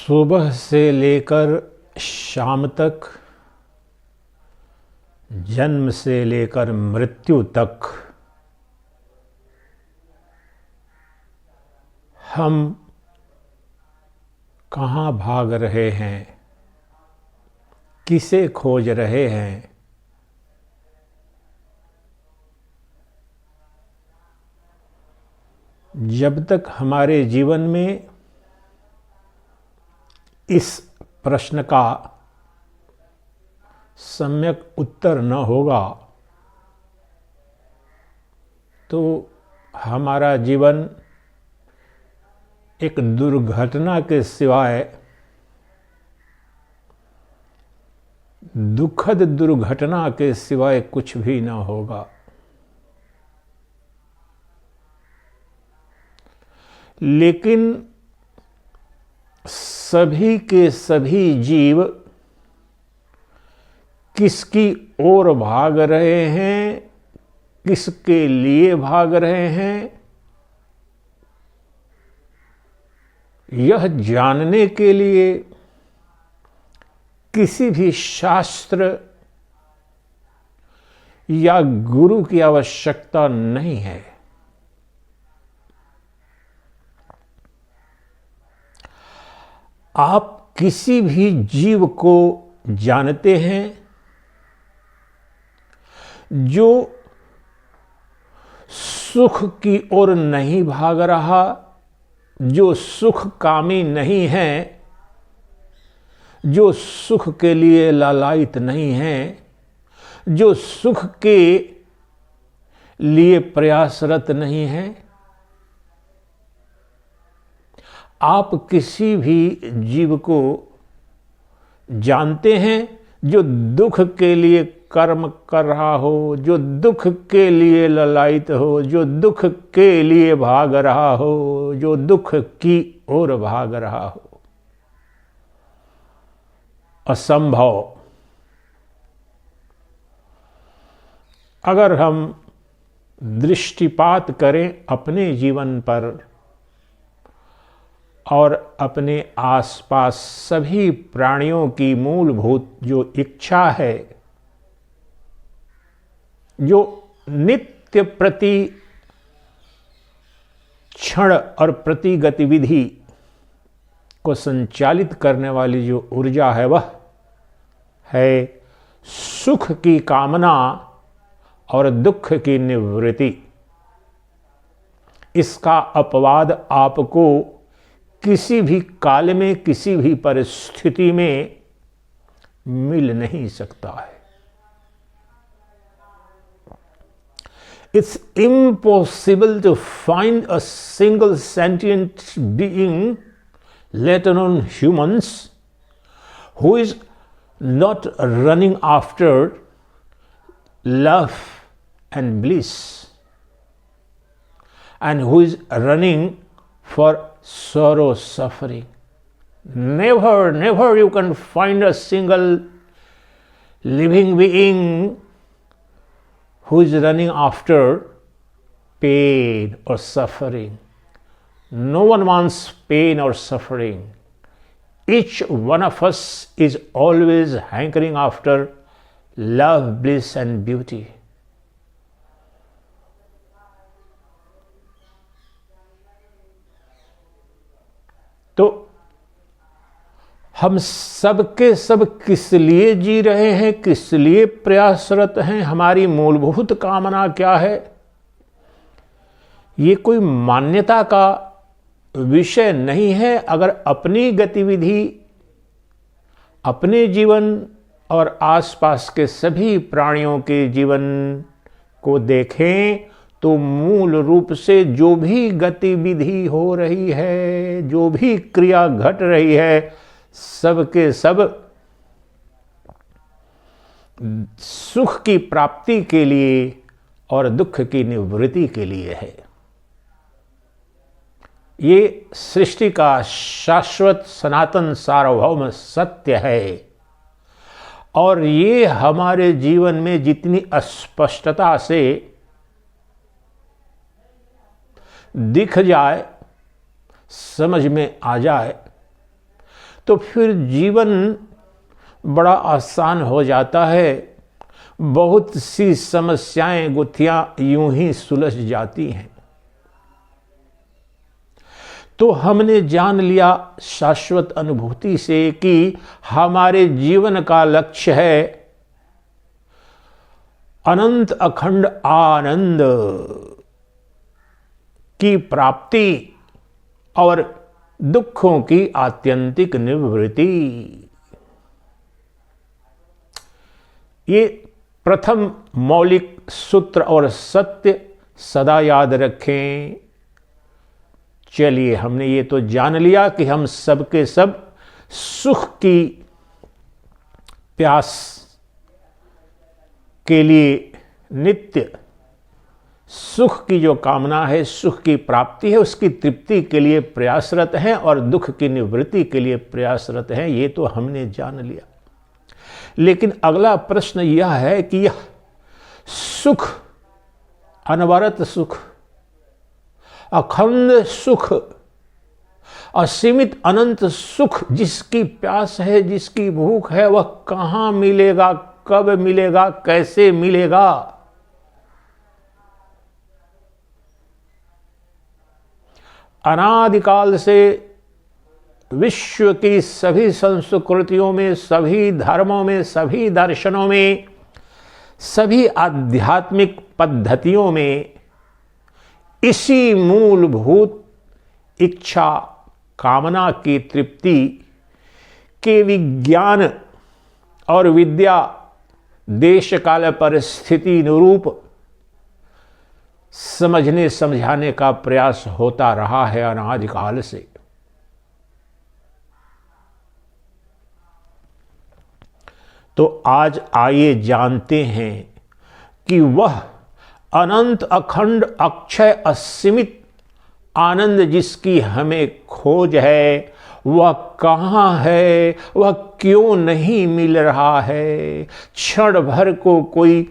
सुबह से लेकर शाम तक, जन्म से लेकर मृत्यु तक हम कहाँ भाग रहे हैं, किसे खोज रहे हैं। जब तक हमारे जीवन में इस प्रश्न का सम्यक उत्तर न होगा तो हमारा जीवन एक दुर्घटना के सिवाय, दुखद दुर्घटना के सिवाय कुछ भी न होगा। लेकिन सभी के सभी जीव किसकी ओर भाग रहे हैं, किसके लिए भाग रहे हैं, यह जानने के लिए किसी भी शास्त्र या गुरु की आवश्यकता नहीं है। आप किसी भी जीव को जानते हैं जो सुख की ओर नहीं भाग रहा, जो सुख कामी नहीं है, जो सुख के लिए लालायित नहीं है, जो सुख के लिए प्रयासरत नहीं है। आप किसी भी जीव को जानते हैं जो दुख के लिए कर्म कर रहा हो, जो दुख के लिए ललायित हो, जो दुख के लिए भाग रहा हो, जो दुख की ओर भाग रहा हो। असंभव। अगर हम दृष्टिपात करें अपने जीवन पर और अपने आसपास सभी प्राणियों की मूलभूत जो इच्छा है, जो नित्य प्रति क्षण और प्रति गतिविधि को संचालित करने वाली जो ऊर्जा है, वह है सुख की कामना और दुख की निवृत्ति। इसका अपवाद आपको किसी भी काल में, किसी भी परिस्थिति में मिल नहीं सकता है। It's impossible to find a single sentient being, let alone humans, who is not running after love and bliss, and who is running for sorrow, suffering. Never you can find a single living being who is running after pain or suffering. No one wants pain or suffering. Each one of us is always hankering after love, bliss and beauty. तो हम सब के सब किस लिए जी रहे हैं, किस लिए प्रयासरत हैं, हमारी मूलभूत कामना क्या है, ये कोई मान्यता का विषय नहीं है। अगर अपनी गतिविधि, अपने जीवन और आसपास के सभी प्राणियों के जीवन को देखें तो मूल रूप से जो भी गतिविधि हो रही है, जो भी क्रिया घट रही है, सब के सब सुख की प्राप्ति के लिए और दुख की निवृत्ति के लिए है। ये सृष्टि का शाश्वत सनातन सार्वभौम सत्य है और ये हमारे जीवन में जितनी अस्पष्टता से दिख जाए, समझ में आ जाए, तो फिर जीवन बड़ा आसान हो जाता है। बहुत सी समस्याएं, गुत्थियां यूं ही सुलझ जाती हैं। तो हमने जान लिया शाश्वत अनुभूति से कि हमारे जीवन का लक्ष्य है अनंत अखंड आनंद की प्राप्ति और दुखों की आत्यंतिक निवृत्ति। ये प्रथम मौलिक सूत्र और सत्य सदा याद रखें। चलिए, हमने ये तो जान लिया कि हम सबके सब सुख की प्यास के लिए नित्य सुख की जो कामना है, सुख की प्राप्ति है, उसकी तृप्ति के लिए प्रयासरत हैं और दुख की निवृत्ति के लिए प्रयासरत हैं। ये तो हमने जान लिया। लेकिन अगला प्रश्न यह है कि यह सुख, अनवरत सुख, अखंड सुख, असीमित अनंत सुख, जिसकी प्यास है, जिसकी भूख है, वह कहां मिलेगा, कब मिलेगा, कैसे मिलेगा? अनादिकाल से विश्व की सभी संस्कृतियों में, सभी धर्मों में, सभी दर्शनों में, सभी आध्यात्मिक पद्धतियों में इसी मूलभूत इच्छा, कामना की तृप्ति के विज्ञान और विद्या, देश काल परिस्थिति अनुरूप समझने समझाने का प्रयास होता रहा है अनादिकाल से। तो आज आइए जानते हैं कि वह अनंत अखंड अक्षय असीमित आनंद जिसकी हमें खोज है, वह कहाँ है, वह क्यों नहीं मिल रहा है। क्षण भर को कोई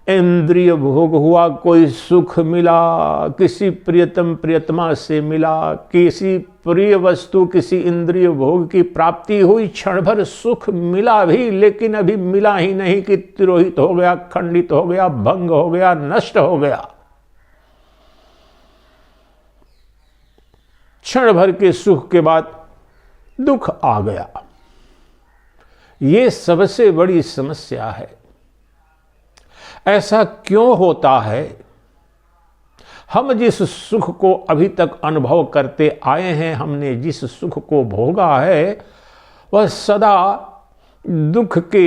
इंद्रिय भोग हुआ, कोई सुख मिला, किसी प्रियतम प्रियतमा से मिला, किसी प्रिय वस्तु, किसी इंद्रिय भोग की प्राप्ति हुई, क्षण भर सुख मिला भी, लेकिन अभी मिला ही नहीं कि तिरोहित हो गया, खंडित हो गया, भंग हो गया, नष्ट हो गया। क्षण भर के सुख के बाद दुख आ गया। ये सबसे बड़ी समस्या है। ऐसा क्यों होता है? हम जिस सुख को अभी तक अनुभव करते आए हैं, हमने जिस सुख को भोगा है, वह सदा दुख के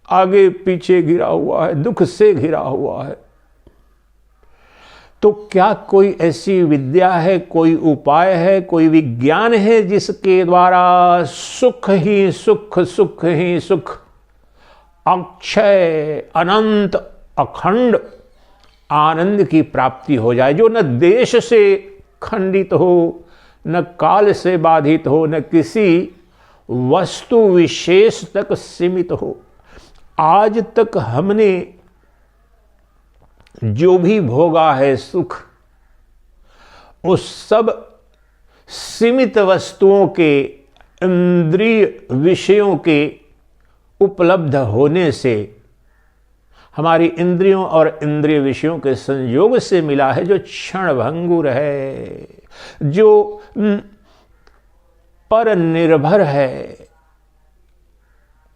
आगे पीछे घिरा हुआ है, दुख से घिरा हुआ है। तो क्या कोई ऐसी विद्या है, कोई उपाय है, कोई विज्ञान है जिसके द्वारा सुख ही सुख, सुख ही सुख, अक्षय अनंत अखंड आनंद की प्राप्ति हो जाए, जो न देश से खंडित हो, न काल से बाधित हो, न किसी वस्तु विशेष तक सीमित हो? आज तक हमने जो भी भोगा है सुख, उस सब सीमित वस्तुओं के, इंद्रिय विषयों के उपलब्ध होने से, हमारी इंद्रियों और इंद्रिय विषयों के संयोग से मिला है, जो क्षण भंगुर है, जो पर निर्भर है।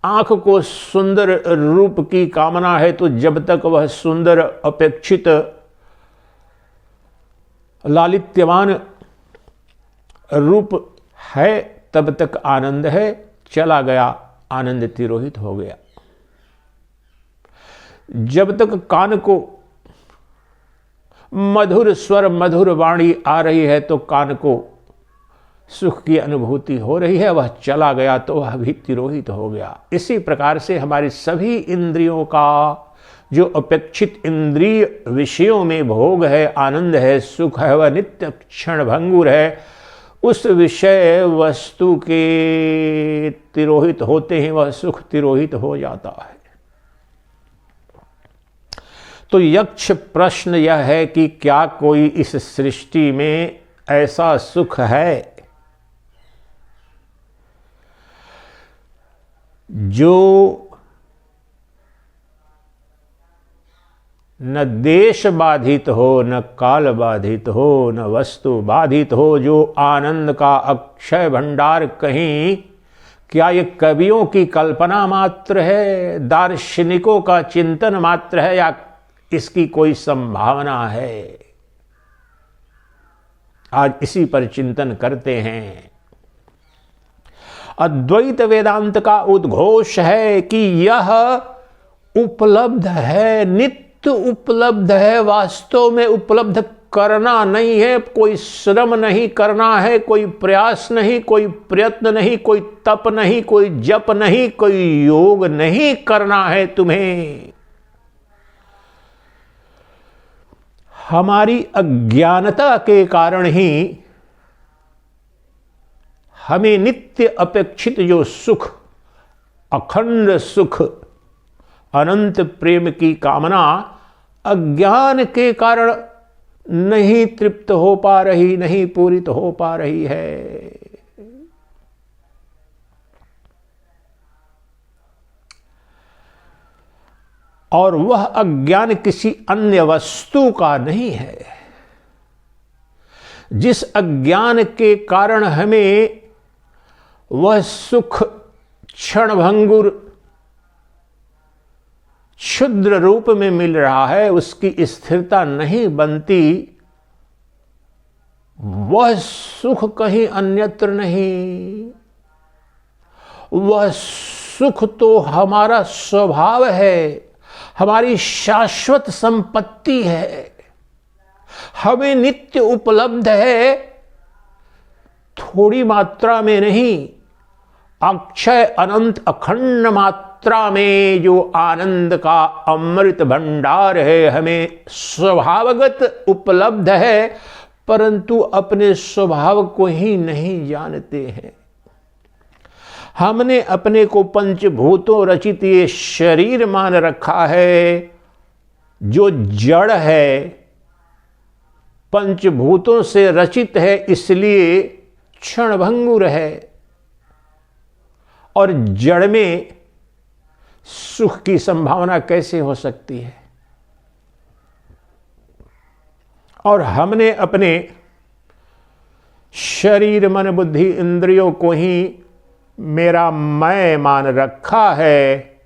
आंख को सुंदर रूप की कामना है, तो जब तक वह सुंदर, अपेक्षित, लालित्यवान रूप है, तब तक आनंद है। चला गया, आनंद तिरोहित हो गया। जब तक कान को मधुर स्वर, मधुर वाणी आ रही है, तो कान को सुख की अनुभूति हो रही है, वह चला गया तो वह भी तिरोहित हो गया। इसी प्रकार से हमारी सभी इंद्रियों का जो अपेक्षित इंद्रिय विषयों में भोग है, आनंद है, सुख है, वह नित्य क्षण भंगुर है। उस विषय वस्तु के तिरोहित होते ही वह सुख तिरोहित हो जाता है। तो यक्ष प्रश्न यह है कि क्या कोई इस सृष्टि में ऐसा सुख है जो न देश बाधित हो, न काल बाधित हो, न वस्तु बाधित हो, जो आनंद का अक्षय भंडार कहीं, क्या ये कवियों की कल्पना मात्र है, दार्शनिकों का चिंतन मात्र है, या इसकी कोई संभावना है? आज इसी पर चिंतन करते हैं। अद्वैत वेदांत का उद्घोष है कि यह उपलब्ध है, नित्य उपलब्ध है, वास्तव में उपलब्ध करना नहीं है, कोई श्रम नहीं करना है, कोई प्रयास नहीं, कोई प्रयत्न नहीं, कोई तप नहीं, कोई जप नहीं, कोई योग नहीं करना है तुम्हें। हमारी अज्ञानता के कारण ही हमें नित्य अपेक्षित जो सुख, अखंड सुख, अनंत प्रेम की कामना अज्ञान के कारण नहीं तृप्त हो पा रही, नहीं पूरित हो पा रही है। और वह अज्ञान किसी अन्य वस्तु का नहीं है। जिस अज्ञान के कारण हमें वह सुख क्षणभंगुर क्षुद्र रूप में मिल रहा है, उसकी स्थिरता नहीं बनती, वह सुख कहीं अन्यत्र नहीं, वह सुख तो हमारा स्वभाव है, हमारी शाश्वत संपत्ति है, हमें नित्य उपलब्ध है, थोड़ी मात्रा में नहीं, अक्षय अनंत अखंड मात्रा में जो आनंद का अमृत भंडार है हमें स्वभावगत उपलब्ध है, परंतु अपने स्वभाव को ही नहीं जानते हैं। हमने अपने को पंचभूतों रचित ये शरीर मान रखा है, जो जड़ है, पंचभूतों से रचित है, इसलिए क्षणभंगुर है, और जड़ में सुख की संभावना कैसे हो सकती है? और हमने अपने शरीर मन बुद्धि इंद्रियों को ही मेरा मैं मान रखा है।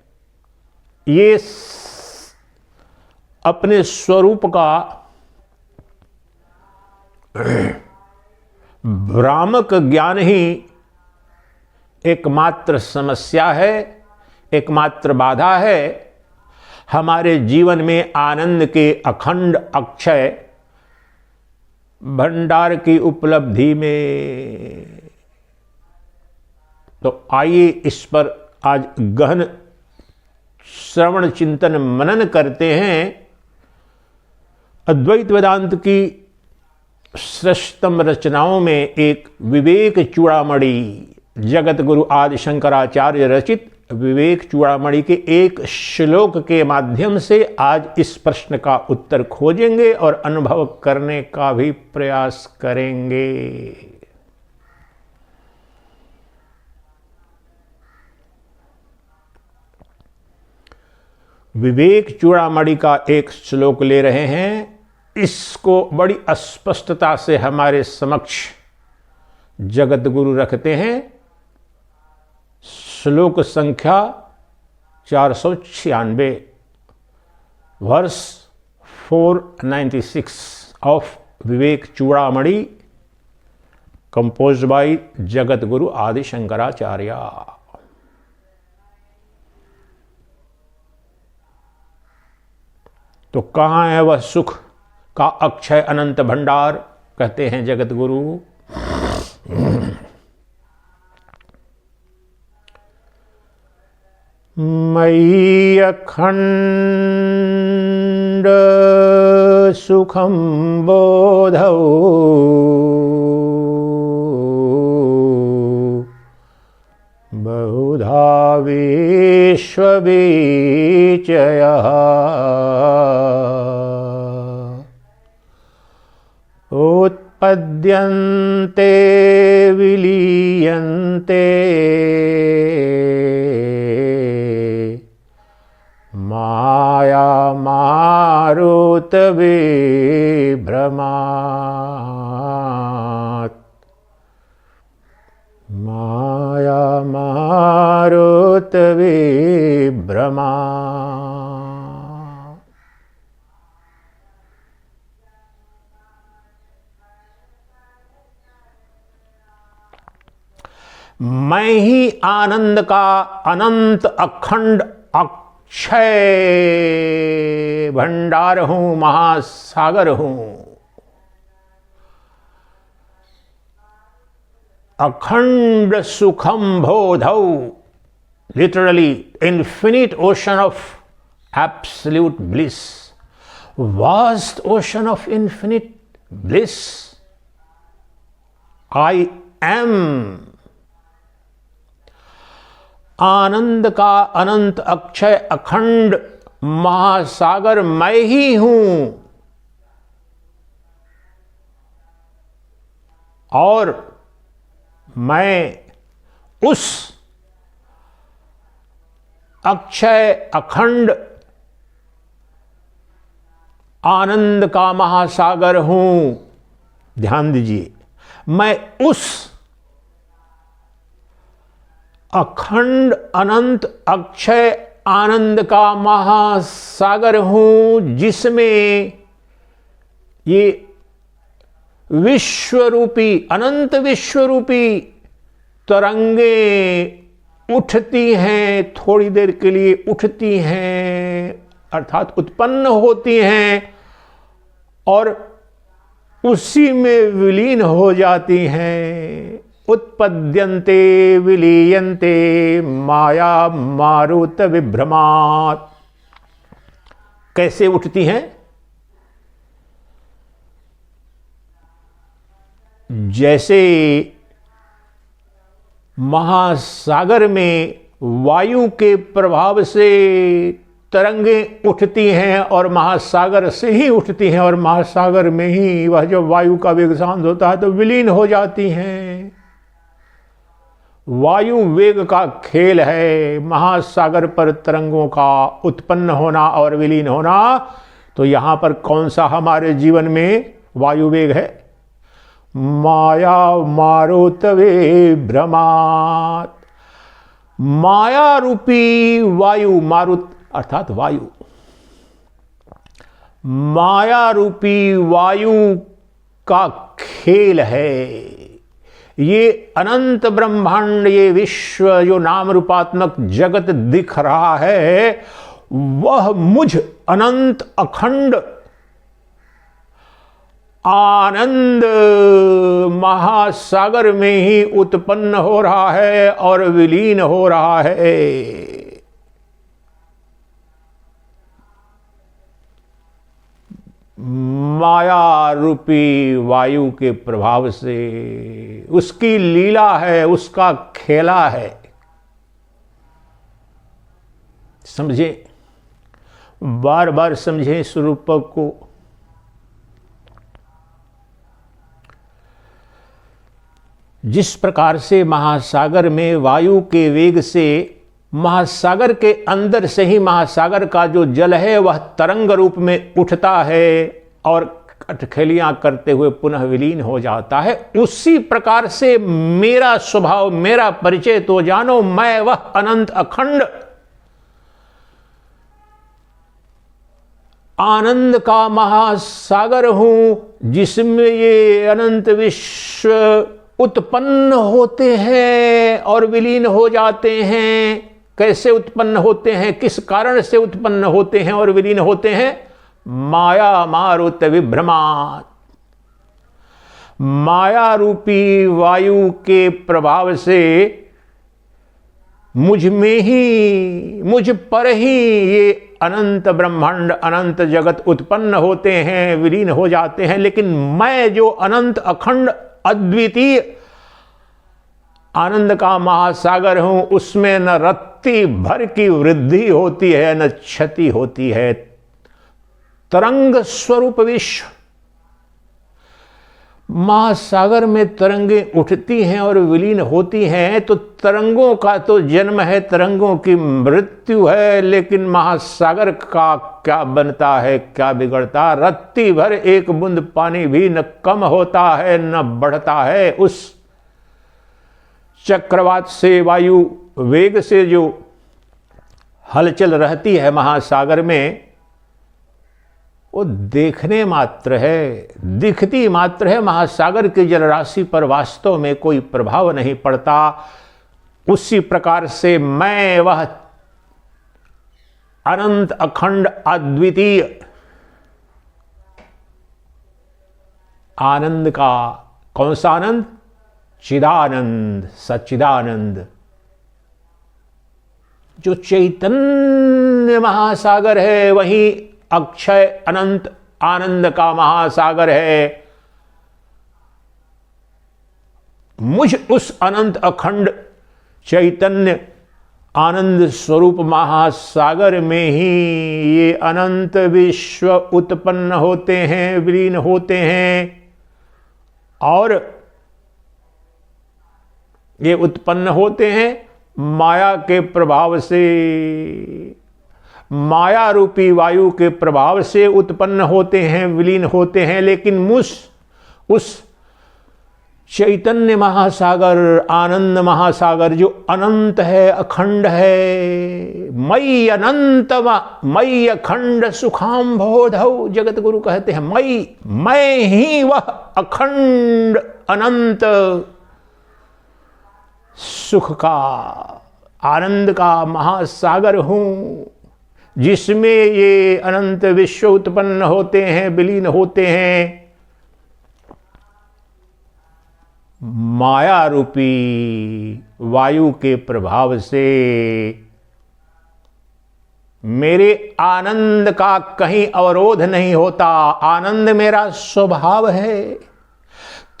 ये अपने स्वरूप का भ्रामक ज्ञान ही एकमात्र समस्या है, एकमात्र बाधा है हमारे जीवन में आनंद के अखंड अक्षय भंडार की उपलब्धि में। तो आइए इस पर आज गहन श्रवण चिंतन मनन करते हैं। अद्वैत वेदांत की श्रेष्ठतम रचनाओं में एक विवेक चूड़ामणि, जगत गुरु आदि शंकराचार्य रचित विवेक चूड़ामणि के एक श्लोक के माध्यम से आज इस प्रश्न का उत्तर खोजेंगे और अनुभव करने का भी प्रयास करेंगे। विवेक चूड़ामणि का एक श्लोक ले रहे हैं, इसको बड़ी अस्पष्टता से हमारे समक्ष जगत गुरु रखते हैं। श्लोक संख्या 496, verse 496 of Viveka Chudamani, composed by Jagat Guru आदि शंकराचार्य। तो कहाँ है वह सुख का अक्षय अनंत भंडार, कहते हैं जगत गुरु। मयि अखंड सुखम बोधौ बहुधा विश्ववीचयः उत्पद्यन्ते विलीयन्ते माया मारुत विभ्रमात्, माया मारुत विभ्रमात्। मैं ही आनंद का अनंत अखंड अक्षय भंडार हूं, महासागर हूं। अखंड सुखम बोधौ, literally infinite ocean of absolute bliss, vast ocean of infinite bliss. I am आनंद का अनंत अक्षय अखंड महासागर मैं ही हूं, और मैं उस अक्षय अखंड आनंद का महासागर हूं। ध्यान दीजिए, मैं उस अखंड अनंत अक्षय आनंद का महासागर हूं, जिसमें ये विश्वरूपी अनंत विश्वरूपी तरंगे उठती हैं, थोड़ी देर के लिए उठती हैं, अर्थात उत्पन्न होती हैं और उसी में विलीन हो जाती हैं। उत्पद्यन्ते विलीयन्ते माया मारुत विभ्रमात्। कैसे उठती हैं? जैसे महासागर में वायु के प्रभाव से तरंगें उठती हैं और महासागर से ही उठती हैं, और महासागर में ही वह जब वायु का वेग शांत होता है तो विलीन हो जाती हैं। वायु वेग का खेल है महासागर पर तरंगों का उत्पन्न होना और विलीन होना। तो यहां पर कौन सा हमारे जीवन में वायु वेग है? माया मारुत विभ्रमात्। माया रूपी वायु, मारुत अर्थात वायु, माया रूपी वायु का खेल है। ये अनंत ब्रह्मांड, ये विश्व जो नाम रूपात्मक जगत दिख रहा है, वह मुझ अनंत अखंड आनंद महासागर में ही उत्पन्न हो रहा है और विलीन हो रहा है। माया रूपी वायु के प्रभाव से उसकी लीला है, उसका खेला है। समझे, बार बार समझे स्वरूप को। जिस प्रकार से महासागर में वायु के वेग से महासागर के अंदर से ही महासागर का जो जल है वह तरंग रूप में उठता है और अटखेलियां करते हुए पुनः विलीन हो जाता है, उसी प्रकार से मेरा स्वभाव, मेरा परिचय तो जानो, मैं वह अनंत अखंड आनंद का महासागर हूं, जिसमें ये अनंत विश्व उत्पन्न होते हैं और विलीन हो जाते हैं। कैसे उत्पन्न होते हैं, किस कारण से उत्पन्न होते हैं और विलीन होते हैं? माया मारुत विभ्रमात्। माया रूपी वायु के प्रभाव से मुझ में ही, मुझ पर ही ये अनंत ब्रह्मांड, अनंत जगत उत्पन्न होते हैं, विलीन हो जाते हैं। लेकिन मैं जो अनंत अखंड अद्वितीय आनंद का महासागर हूं, उसमें न रत्ती भर की वृद्धि होती है न क्षति होती है। तरंग स्वरूप विश्व महासागर में तरंगें उठती हैं और विलीन होती हैं, तो तरंगों का तो जन्म है, तरंगों की मृत्यु है, लेकिन महासागर का क्या बनता है, क्या बिगड़ता? रत्ती भर एक बूंद पानी भी न कम होता है न बढ़ता है। उस चक्रवात से, वायु वेग से जो हलचल रहती है महासागर में, वो देखने मात्र है, दिखती मात्र है। महासागर की जलराशि पर वास्तव में कोई प्रभाव नहीं पड़ता। उसी प्रकार से मैं, वह अनंत अखंड अद्वितीय आनंद का, कौन सा आनंद? चिदानंद, सच्चिदानंद, जो चैतन्य महासागर है, वही अक्षय अनंत आनंद का महासागर है। मुझ उस अनंत अखंड चैतन्य आनंद स्वरूप महासागर में ही ये अनंत विश्व उत्पन्न होते हैं, विलीन होते हैं, और ये उत्पन्न होते हैं माया के प्रभाव से, माया रूपी वायु के प्रभाव से उत्पन्न होते हैं, विलीन होते हैं। लेकिन उस चैतन्य महासागर, आनंद महासागर जो अनंत है, अखंड है, मई अनंत मई अखंड सुखाम बोधौ, जगत गुरु कहते हैं मैं ही वह अखंड अनंत सुख का, आनंद का महासागर हूं, जिसमें ये अनंत विश्व उत्पन्न होते हैं, विलीन होते हैं। माया रूपी वायु के प्रभाव से मेरे आनंद का कहीं अवरोध नहीं होता। आनंद मेरा स्वभाव है।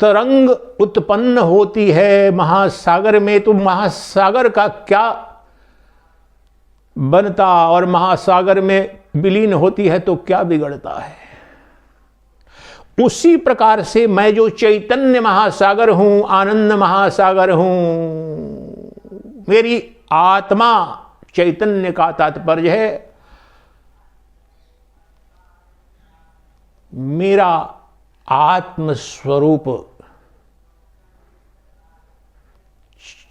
तरंग उत्पन्न होती है महासागर में, तो महासागर का क्या बनता, और महासागर में विलीन होती है तो क्या बिगड़ता है? उसी प्रकार से मैं जो चैतन्य महासागर हूं, आनंद महासागर हूं, मेरी आत्मा, चैतन्य का तात्पर्य है मेरा आत्म स्वरूप,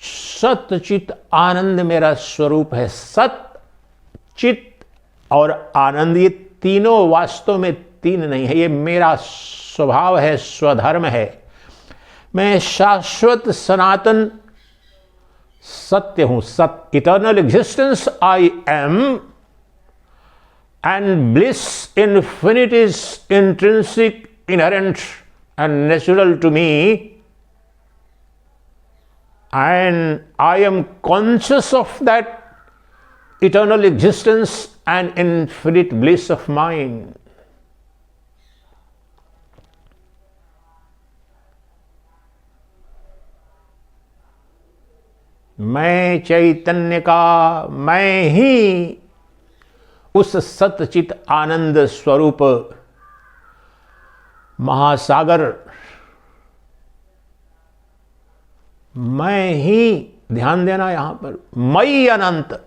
सत चित आनंद मेरा स्वरूप है। सत, चित और आनंद, ये तीनों वास्तव में तीन नहीं है, ये मेरा स्वभाव है, स्वधर्म है। मैं शाश्वत सनातन सत्य हूं। सत, eternal existence I am, and bliss infinite is intrinsic, inherent and natural to me, and I am conscious of that eternal existence and infinite bliss of mine. मैं चैतन्य का, मैं ही उस सतचित आनंद स्वरूप महासागर, मैं ही, ध्यान देना यहां पर, मई अनंत,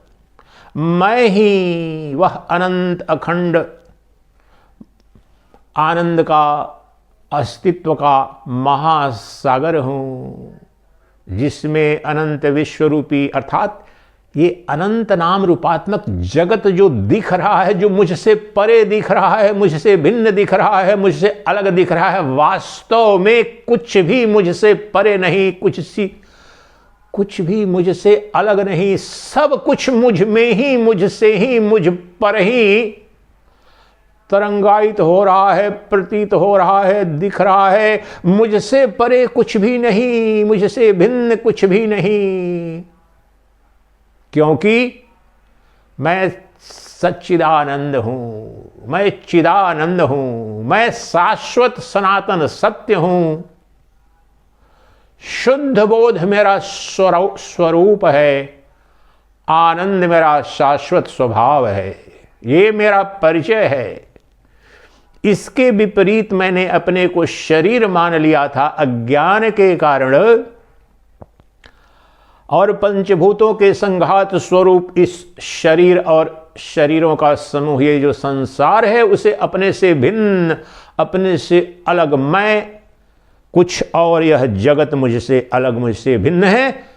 मैं ही वह अनंत अखंड आनंद का, अस्तित्व का महासागर हूं, जिसमें अनंत विश्व रूपी, अर्थात ये अनंत नाम रूपात्मक जगत जो दिख रहा है, जो मुझसे परे दिख रहा है, मुझसे भिन्न दिख रहा है, मुझसे अलग दिख रहा है, वास्तव में कुछ भी मुझसे परे नहीं, कुछ भी मुझसे अलग नहीं। सब कुछ मुझ में ही, मुझसे ही, मुझ पर ही तरंगायित हो रहा है, प्रतीत हो रहा है, दिख रहा है। मुझसे परे कुछ भी नहीं, मुझसे भिन्न कुछ भी नहीं, क्योंकि मैं सच्चिदानंद हूं, मैं चिदानंद हूं, मैं शाश्वत सनातन सत्य हूं। शुद्ध बोध मेरा स्वरूप है, आनंद मेरा शाश्वत स्वभाव है, ये मेरा परिचय है। इसके विपरीत मैंने अपने को शरीर मान लिया था अज्ञान के कारण, और पंचभूतों के संघात स्वरूप इस शरीर और शरीरों का समूह, ये जो संसार है, उसे अपने से भिन्न, अपने से अलग मैं कुछ और यह जगत मुझसे अलग, मुझसे भिन्न है।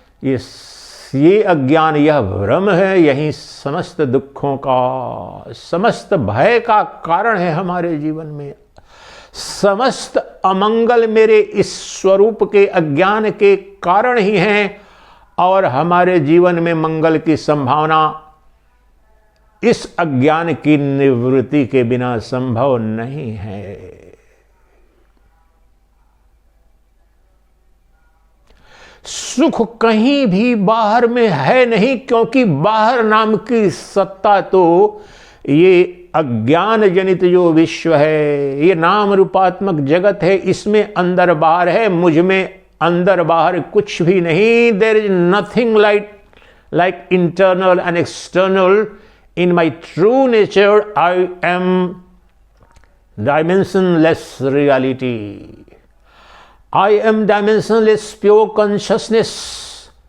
ये अज्ञान, यह भ्रम है, यही समस्त दुखों का, समस्त भय का कारण है हमारे जीवन में। समस्त अमंगल मेरे इस स्वरूप के अज्ञान के कारण ही हैं, और हमारे जीवन में मंगल की संभावना इस अज्ञान की निवृत्ति के बिना संभव नहीं है। सुख कहीं भी बाहर में है नहीं, क्योंकि बाहर नाम की सत्ता तो ये अज्ञान जनित जो विश्व है, ये नाम रूपात्मक जगत है, इसमें अंदर बाहर है, मुझ में अंदर बाहर कुछ भी नहीं। There is nothing like internal and external. In my true nature I am dimensionless reality. I am dimensionless pure consciousness,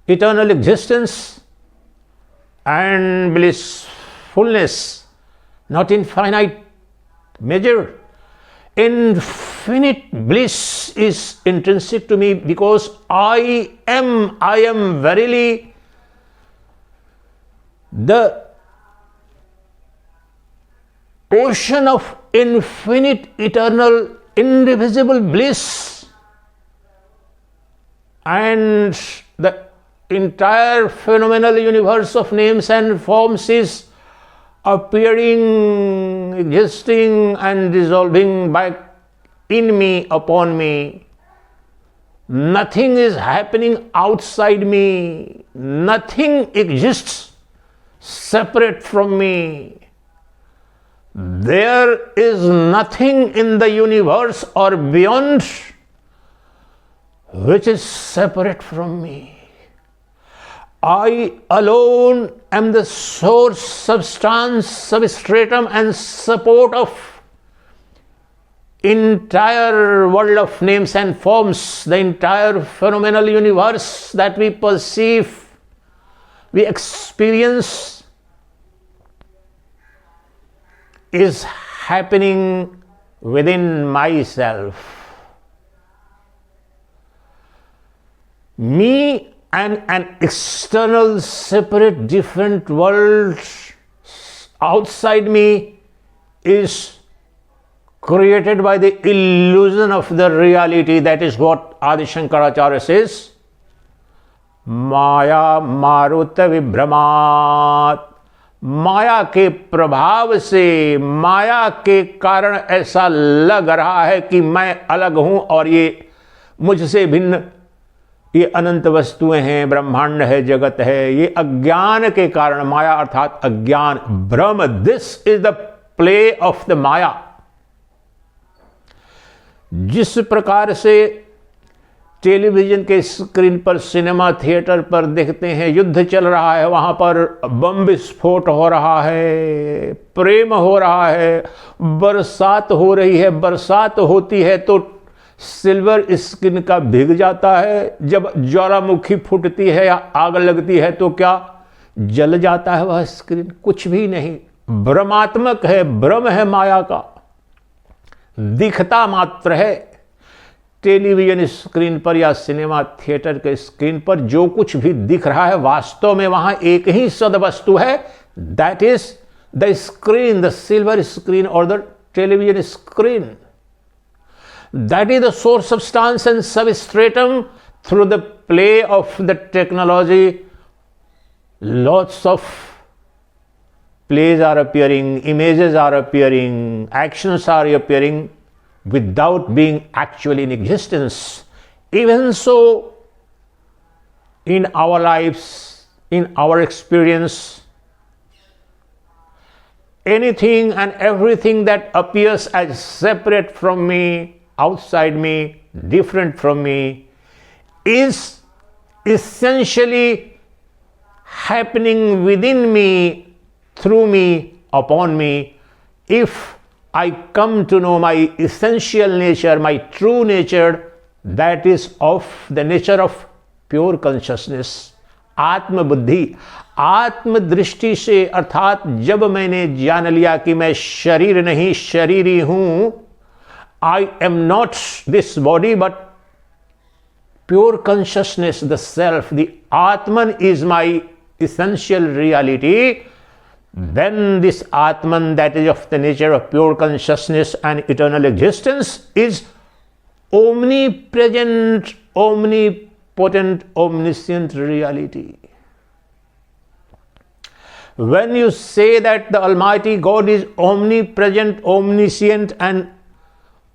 eternal existence and blissfulness, not infinite measure. Infinite bliss is intrinsic to me because I am verily the ocean of infinite, eternal, indivisible bliss. And the entire phenomenal universe of names and forms is appearing, existing and dissolving in me, upon me. Nothing is happening outside me. Nothing exists separate from me. There is nothing in the universe or beyond which is separate from me. I alone am the source, substance, substratum and support of entire world of names and forms. The entire phenomenal universe that we perceive, we experience, is happening within myself. Me and an external, separate, different world outside me is created by the illusion of the reality. That is what Adi Shankaracharya says. माया मारुत विभ्रमात्। माया के प्रभाव से, माया के कारण ऐसा लग रहा है कि मैं अलग हूं और ये मुझसे भिन्न, ये अनंत वस्तुएं हैं, ब्रह्मांड है, जगत है। ये अज्ञान के कारण, माया अर्थात अज्ञान, भ्रम। This is the play of the maya. जिस प्रकार से टेलीविजन के स्क्रीन पर, सिनेमा थिएटर पर देखते हैं, युद्ध चल रहा है, वहां पर बम विस्फोट हो रहा है, प्रेम हो रहा है, बरसात हो रही है। बरसात होती है तो सिल्वर स्क्रीन का भीग जाता है, जब ज्वालामुखी फूटती है या आग लगती है तो क्या जल जाता है वह स्क्रीन? कुछ भी नहीं, भ्रमात्मक है, भ्रम है माया का, दिखता मात्र है। टेलीविजन स्क्रीन पर या सिनेमा थिएटर के स्क्रीन पर जो कुछ भी दिख रहा है, वास्तव में वहां एक ही सदवस्तु है। That is the screen, the silver screen और the television screen. That is the source, substance and substratum. Through the play of the technology, lots of plays are appearing, images are appearing, actions are appearing without being actually in existence. Even so, in our lives, in our experience, anything and everything that appears as separate from me, outside me, different from me, is essentially happening within me, through me, upon me, if I come to know my essential nature, my true nature, that is of the nature of pure consciousness. आत्मबुद्धि, आत्मदृष्टि से, अर्थात जब मैंने जान लिया कि मैं शरीर नहीं शरीरी हूं, I am not this body but pure consciousness, the self, the Atman is my essential reality. Then this Atman, that is of the nature of pure consciousness and eternal existence, is omnipresent, omnipotent, omniscient reality. When you say that the Almighty God is omnipresent, omniscient and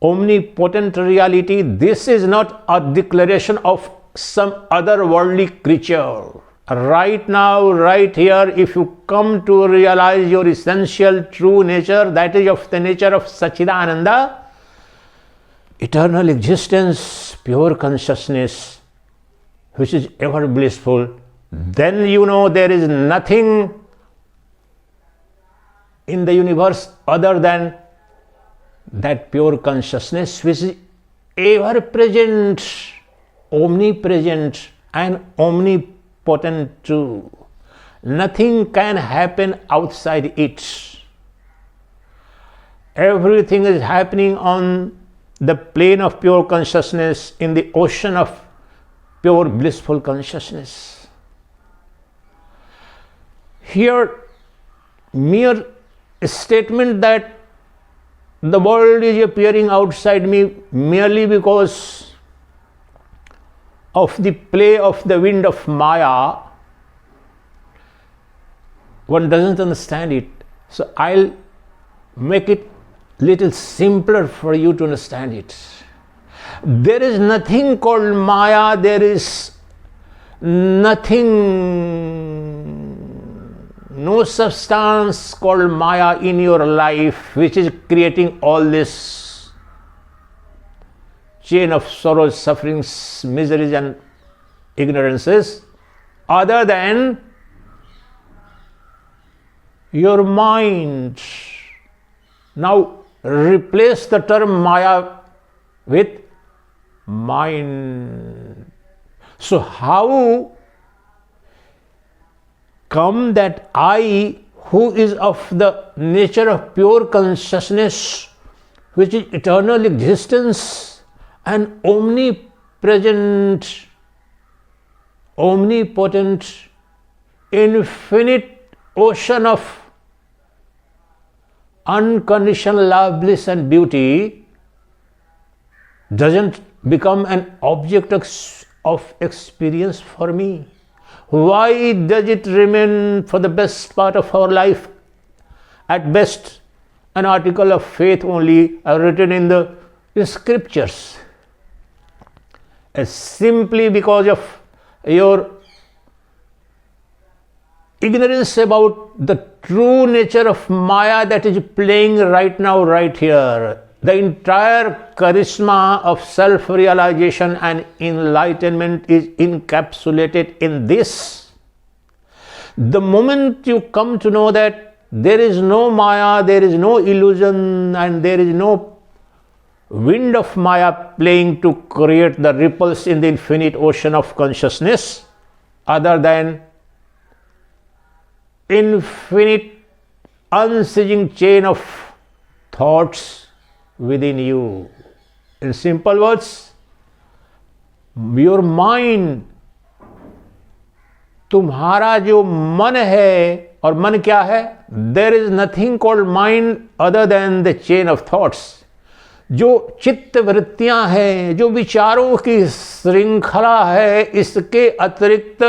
omnipotent reality, this is not a declaration of some otherworldly creature. Right now, right here, if you come to realize your essential true nature, that is of the nature of Sachidananda, eternal existence, pure consciousness, which is ever blissful, then you know there is nothing in the universe other than that pure consciousness which is ever present, omnipresent and omnipotent too. Nothing can happen outside it. Everything is happening on the plane of pure consciousness, in the ocean of pure blissful consciousness. Here, mere statement that the world is appearing outside me merely because of the play of the wind of Maya, one doesn't understand it. So I'll make it little simpler for you to understand it. There is nothing called Maya, there is nothing, no substance called Maya in your life which is creating all this chain of sorrows, sufferings, miseries and ignorances, other than your mind. Now replace the term Maya with mind. So how come that I, who is of the nature of pure consciousness, which is eternal existence and omnipresent, omnipotent, infinite ocean of unconditional love, bliss and beauty, doesn't become an object of experience for me? Why does it remain for the best part of our life, at best, an article of faith only written in the scriptures? Simply because of your ignorance about the true nature of Maya that is playing right now, right here. The entire charisma of self-realization and enlightenment is encapsulated in this. The moment you come to know that there is no Maya, there is no illusion, and there is no wind of Maya playing to create the ripples in the infinite ocean of consciousness, other than infinite unceasing chain of thoughts within you. In simple words, your mind, तुम्हारा जो मन है, और मन क्या है? There is nothing called mind other than the chain of thoughts. जो चित्त वृत्तियां हैं, जो विचारों की श्रृंखला है, इसके अतिरिक्त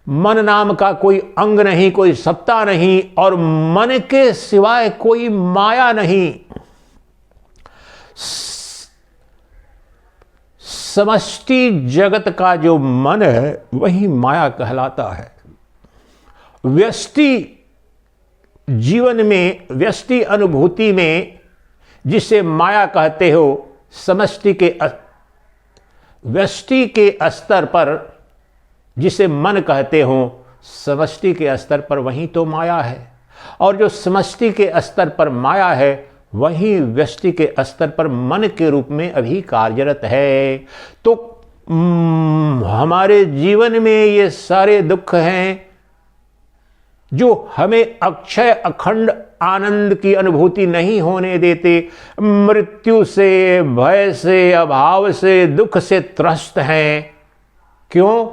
मन नाम का कोई अंग नहीं, कोई सत्ता नहीं, और मन के सिवाय कोई माया नहीं. समष्टि जगत का जो मन है वही माया कहलाता है. व्यष्टि जीवन में, व्यष्टि अनुभूति में जिसे माया कहते हो, समष्टि के व्यष्टि के स्तर पर जिसे मन कहते हो, समष्टि के स्तर पर वही तो माया है. और जो समष्टि के स्तर पर माया है वही व्यष्टि के स्तर पर मन के रूप में अभी कार्यरत है। तो हमारे जीवन में ये सारे दुख हैं जो हमें अक्षय अखंड आनंद की अनुभूति नहीं होने देते। मृत्यु से, भय से, अभाव से, दुख से त्रस्त हैं। क्यों?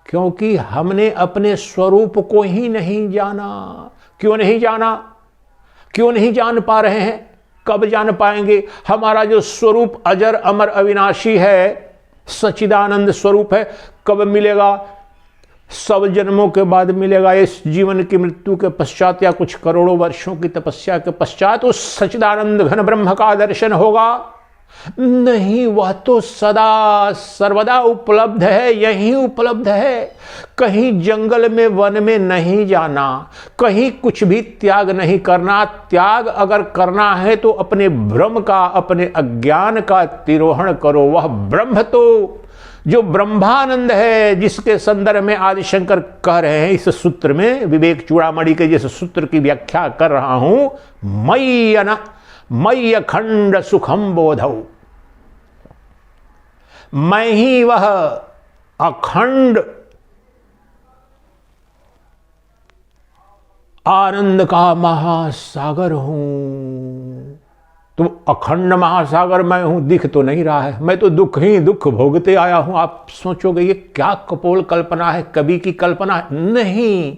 क्योंकि हमने अपने स्वरूप को ही नहीं जाना। क्यों नहीं जाना? क्यों नहीं जान पा रहे हैं? कब जान पाएंगे? हमारा जो स्वरूप अजर अमर अविनाशी है, सच्चिदानंद स्वरूप है, कब मिलेगा? सब जन्मों के बाद मिलेगा। इस जीवन की मृत्यु के पश्चात या कुछ करोड़ों वर्षों की तपस्या के पश्चात उस सच्चिदानंद घन ब्रह्म का दर्शन होगा? नहीं, वह तो सदा सर्वदा उपलब्ध है, यहीं उपलब्ध है। कहीं जंगल में, वन में नहीं जाना, कहीं कुछ भी त्याग नहीं करना। त्याग अगर करना है तो अपने भ्रम का, अपने अज्ञान का तिरोहण करो। वह ब्रह्म तो जो ब्रह्मानंद है, जिसके संदर्भ में आदि शंकर कह रहे हैं इस सूत्र में, विवेक चूड़ामणि के जिस सूत्र की व्याख्या कर रहा हूं, मय्य अखंड सुखम बोधौ, मैं ही वह अखंड आनंद का महासागर हूं। तो अखंड महासागर मैं हूं, दिख तो नहीं रहा है। मैं तो दुख ही दुख भोगते आया हूं। आप सोचोगे ये क्या कपोल कल्पना है, कवि की कल्पना है? नहीं,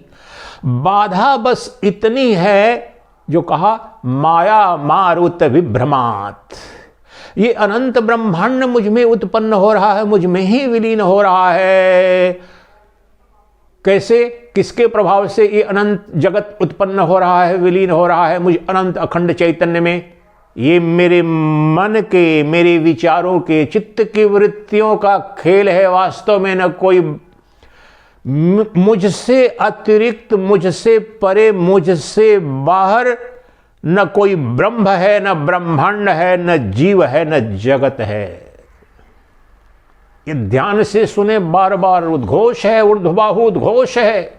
बाधा बस इतनी है जो कहा, माया मारुत विभ्रमात्। ये अनंत ब्रह्मांड मुझ में उत्पन्न हो रहा है, मुझ में ही विलीन हो रहा है। कैसे, किसके प्रभाव से ये अनंत जगत उत्पन्न हो रहा है, विलीन हो रहा है मुझ अनंत अखंड चैतन्य में? ये मेरे मन के, मेरे विचारों के, चित्त की वृत्तियों का खेल है। वास्तव में न कोई मुझसे अतिरिक्त, मुझसे परे, मुझसे बाहर न कोई ब्रह्म है, न ब्रह्मांड है, न जीव है, न जगत है। ये ध्यान से सुने, बार बार उद्घोष है, ऊर्ध्वबाहु उद्घोष है।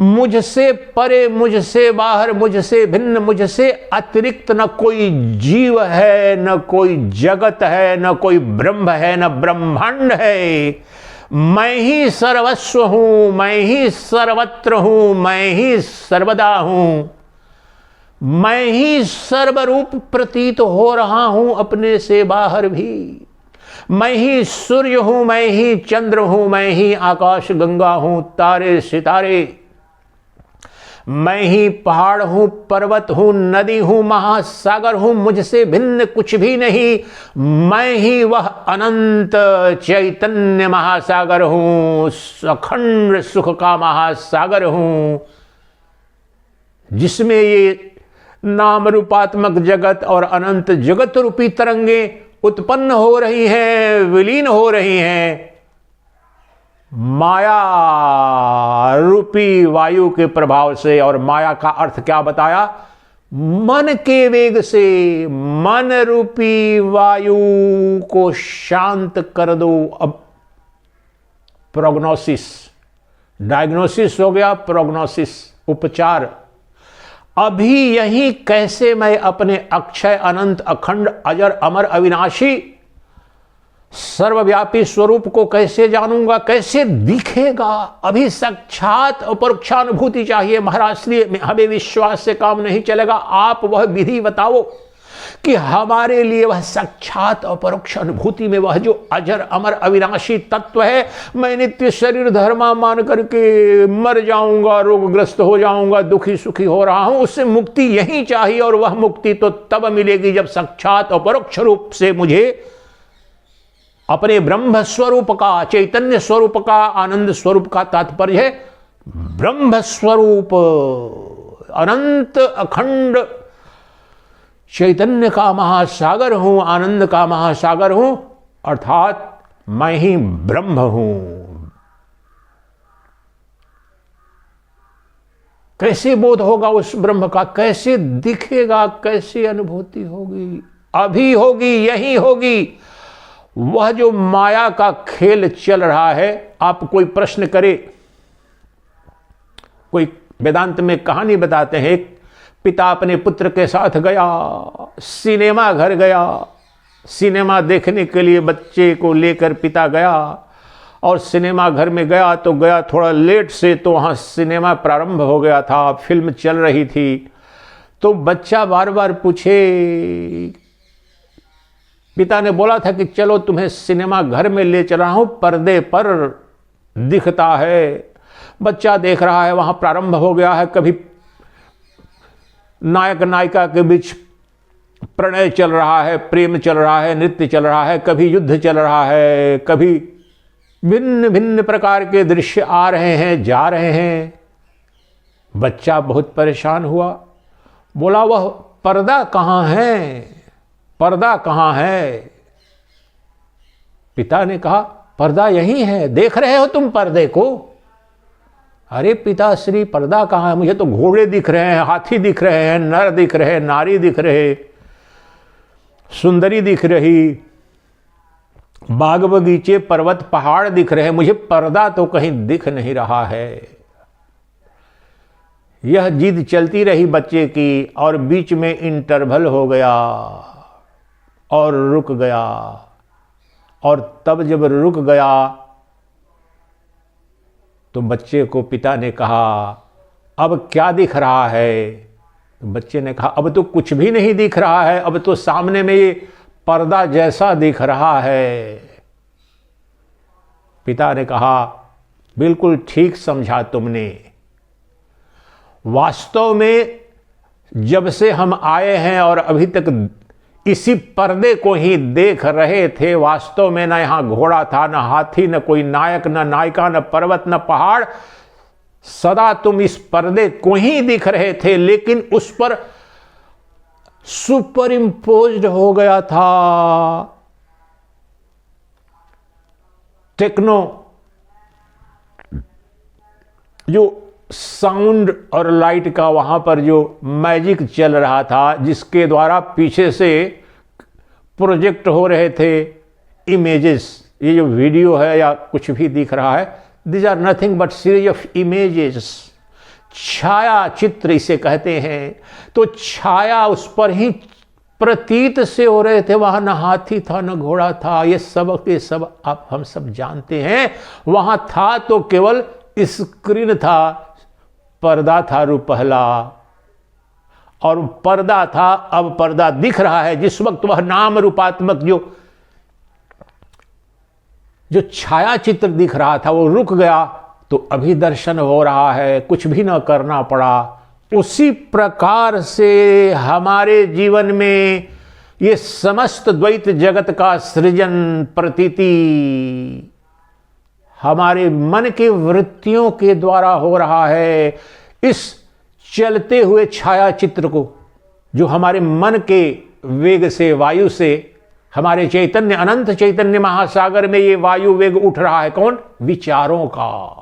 मुझसे परे, मुझसे बाहर, मुझसे भिन्न, मुझसे अतिरिक्त न कोई जीव है, न कोई जगत है, न कोई ब्रह्म है, न ब्रह्मांड है। मैं ही सर्वस्व हूं, मैं ही सर्वत्र हूं, मैं ही सर्वदा हूं। मैं ही सर्वरूप प्रतीत हो रहा हूं, अपने से बाहर भी। मैं ही सूर्य हूं, मैं ही चंद्र हूं, मैं ही आकाश गंगा हूं, तारे सितारे। मैं ही पहाड़ हूं, पर्वत हूं, नदी हूं, महासागर हूं। मुझसे भिन्न कुछ भी नहीं। मैं ही वह अनंत चैतन्य महासागर हूं, अखंड सुख का महासागर हूं, जिसमें ये नाम रूपात्मक जगत और अनंत जगत रूपी तरंगे उत्पन्न हो रही हैं, विलीन हो रही हैं, माया रूपी वायु के प्रभाव से। और माया का अर्थ क्या बताया? मन के वेग से। मन रूपी वायु को शांत कर दो। अब प्रोग्नोसिस, डायग्नोसिस हो गया, प्रोग्नोसिस उपचार। अभी यही कैसे मैं अपने अक्षय अनंत अखंड अजर अमर अविनाशी सर्वव्यापी स्वरूप को कैसे जानूंगा, कैसे दिखेगा? अभी साक्षात अपरोक्षानुभूति चाहिए महाराज। इसलिए हमें विश्वास से काम नहीं चलेगा। आप वह विधि बताओ कि हमारे लिए वह साक्षात अपरोक्ष अनुभूति में वह जो अजर अमर अविनाशी तत्व है, मैं नित्य शरीर धर्मा मान करके मर जाऊंगा, रोगग्रस्त हो जाऊंगा, दुखी सुखी हो रहा हूं, उससे मुक्ति यही चाहिए। और वह मुक्ति तो तब मिलेगी जब साक्षात अपरोक्ष रूप से मुझे अपने ब्रह्म स्वरूप का, चैतन्य स्वरूप का, आनंद स्वरूप का तात्पर्य है ब्रह्म स्वरूप, अनंत अखंड चैतन्य का महासागर हूं, आनंद का महासागर हूं, अर्थात मैं ही ब्रह्म हूं। कैसे बोध होगा उस ब्रह्म का? कैसे दिखेगा? कैसे अनुभूति होगी? अभी होगी, यही होगी। वह जो माया का खेल चल रहा है, आप कोई प्रश्न करे, कोई वेदांत में कहानी बताते हैं, एक पिता अपने पुत्र के साथ गया, सिनेमा घर गया। सिनेमा देखने के लिए बच्चे को लेकर पिता गया और सिनेमा घर में गया तो गया थोड़ा लेट से, तो वहाँ सिनेमा प्रारंभ हो गया था, फिल्म चल रही थी। तो बच्चा बार बार पूछे, पिता ने बोला था कि चलो तुम्हें सिनेमा घर में ले चला हूँ, पर्दे पर दिखता है। बच्चा देख रहा है, वहाँ प्रारंभ हो गया है, कभी नायक नायिका के बीच प्रणय चल रहा है, प्रेम चल रहा है, नृत्य चल रहा है, कभी युद्ध चल रहा है, कभी भिन्न भिन्न प्रकार के दृश्य आ रहे हैं, जा रहे हैं। बच्चा बहुत परेशान हुआ, बोला वह पर्दा कहाँ है, पर्दा कहाँ है। पिता ने कहा पर्दा यही है, देख रहे हो तुम पर्दे को। अरे पिताश्री पर्दा कहाँ है, मुझे तो घोड़े दिख रहे हैं, हाथी दिख रहे हैं, नर दिख रहे, नारी दिख रहे, सुंदरी दिख रही, बाग बगीचे पर्वत पहाड़ दिख रहे हैं, मुझे पर्दा तो कहीं दिख नहीं रहा है। यह जिद चलती रही बच्चे की और बीच में इंटरवल हो गया और रुक गया। और तब जब रुक गया तो बच्चे को पिता ने कहा अब क्या दिख रहा है। तो बच्चे ने कहा अब तो कुछ भी नहीं दिख रहा है, अब तो सामने में ये पर्दा जैसा दिख रहा है। पिता ने कहा बिल्कुल ठीक समझा तुमने। वास्तव में जब से हम आए हैं और अभी तक इसी पर्दे को ही देख रहे थे। वास्तव में न यहां घोड़ा था, न हाथी, न कोई नायक, न नायिका, न पर्वत, न पहाड़। सदा तुम इस पर्दे को ही दिख रहे थे, लेकिन उस पर सुपर इम्पोज्ड हो गया था टेक्नो, जो साउंड और लाइट का वहां पर जो मैजिक चल रहा था, जिसके द्वारा पीछे से प्रोजेक्ट हो रहे थे इमेजेस। ये जो वीडियो है या कुछ भी दिख रहा है, this are nothing but series of images. छाया चित्र इसे कहते हैं। तो छाया उस पर ही प्रतीत से हो रहे थे। वहां न हाथी था, न घोड़ा था, ये सब के सब आप हम सब जानते हैं। वहां था तो केवल स्क्रीन था, पर्दा था रुपहला, और पर्दा था। अब पर्दा दिख रहा है। जिस वक्त वह नाम रूपात्मक जो छाया चित्र दिख रहा था वो रुक गया, तो अभी दर्शन हो रहा है, कुछ भी न करना पड़ा। उसी प्रकार से हमारे जीवन में ये समस्त द्वैत जगत का सृजन प्रतीति हमारे मन की वृत्तियों के द्वारा हो रहा है। इस चलते हुए छाया चित्र को, जो हमारे मन के वेग से, वायु से, हमारे चैतन्य, अनंत चैतन्य महासागर में ये वायु वेग उठ रहा है, कौन? विचारों का।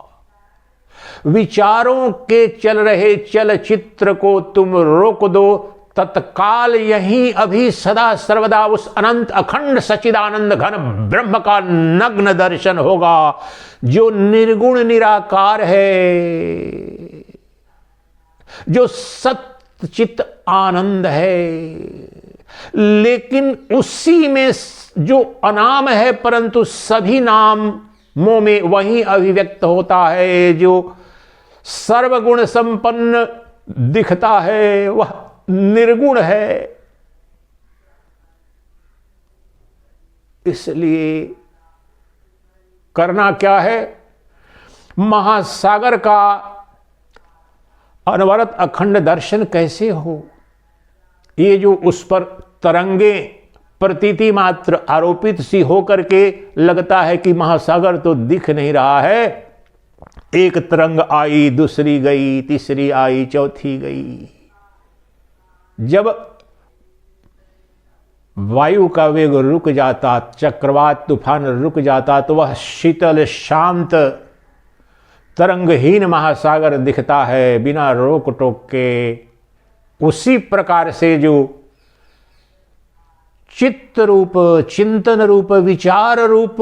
विचारों के चल रहे चलचित्र को तुम रोक दो, तत्काल यहीं अभी सदा सर्वदा उस अनंत अखंड सच्चिदानंद घन ब्रह्म का नग्न दर्शन होगा, जो निर्गुण निराकार है, जो सच्चित आनंद है। लेकिन उसी में जो अनाम है, परंतु सभी नामों में वही अभिव्यक्त होता है। जो सर्वगुण संपन्न दिखता है वह निर्गुण है। इसलिए करना क्या है? महासागर का अनवरत अखंड दर्शन कैसे हो? ये जो उस पर तरंगे प्रतीति मात्र आरोपित सी होकर के लगता है कि महासागर तो दिख नहीं रहा है। एक तरंग आई, दूसरी गई, तीसरी आई, चौथी गई। जब वायु का वेग रुक जाता, चक्रवात तूफान रुक जाता, तो वह शीतल शांत तरंगहीन महासागर दिखता है बिना रोक टोक के। उसी प्रकार से जो चित्त रूप, चिंतन रूप, विचार रूप,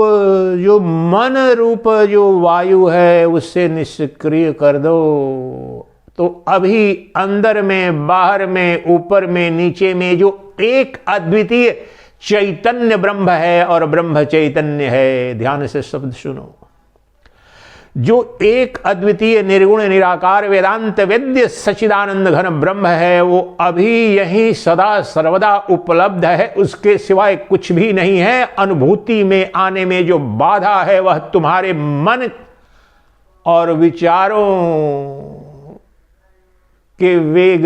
जो मन रूप जो वायु है, उससे निष्क्रिय कर दो, तो अभी अंदर में, बाहर में, ऊपर में, नीचे में जो एक अद्वितीय चैतन्य ब्रह्म है और ब्रह्म चैतन्य है, ध्यान से शब्द सुनो, जो एक अद्वितीय निर्गुण निराकार वेदांत वेद्य सच्चिदानंद घन ब्रह्म है, वो अभी यहीं सदा सर्वदा उपलब्ध है, उसके सिवाय कुछ भी नहीं है। अनुभूति में आने में जो बाधा है वह तुम्हारे मन और विचारों के वेग,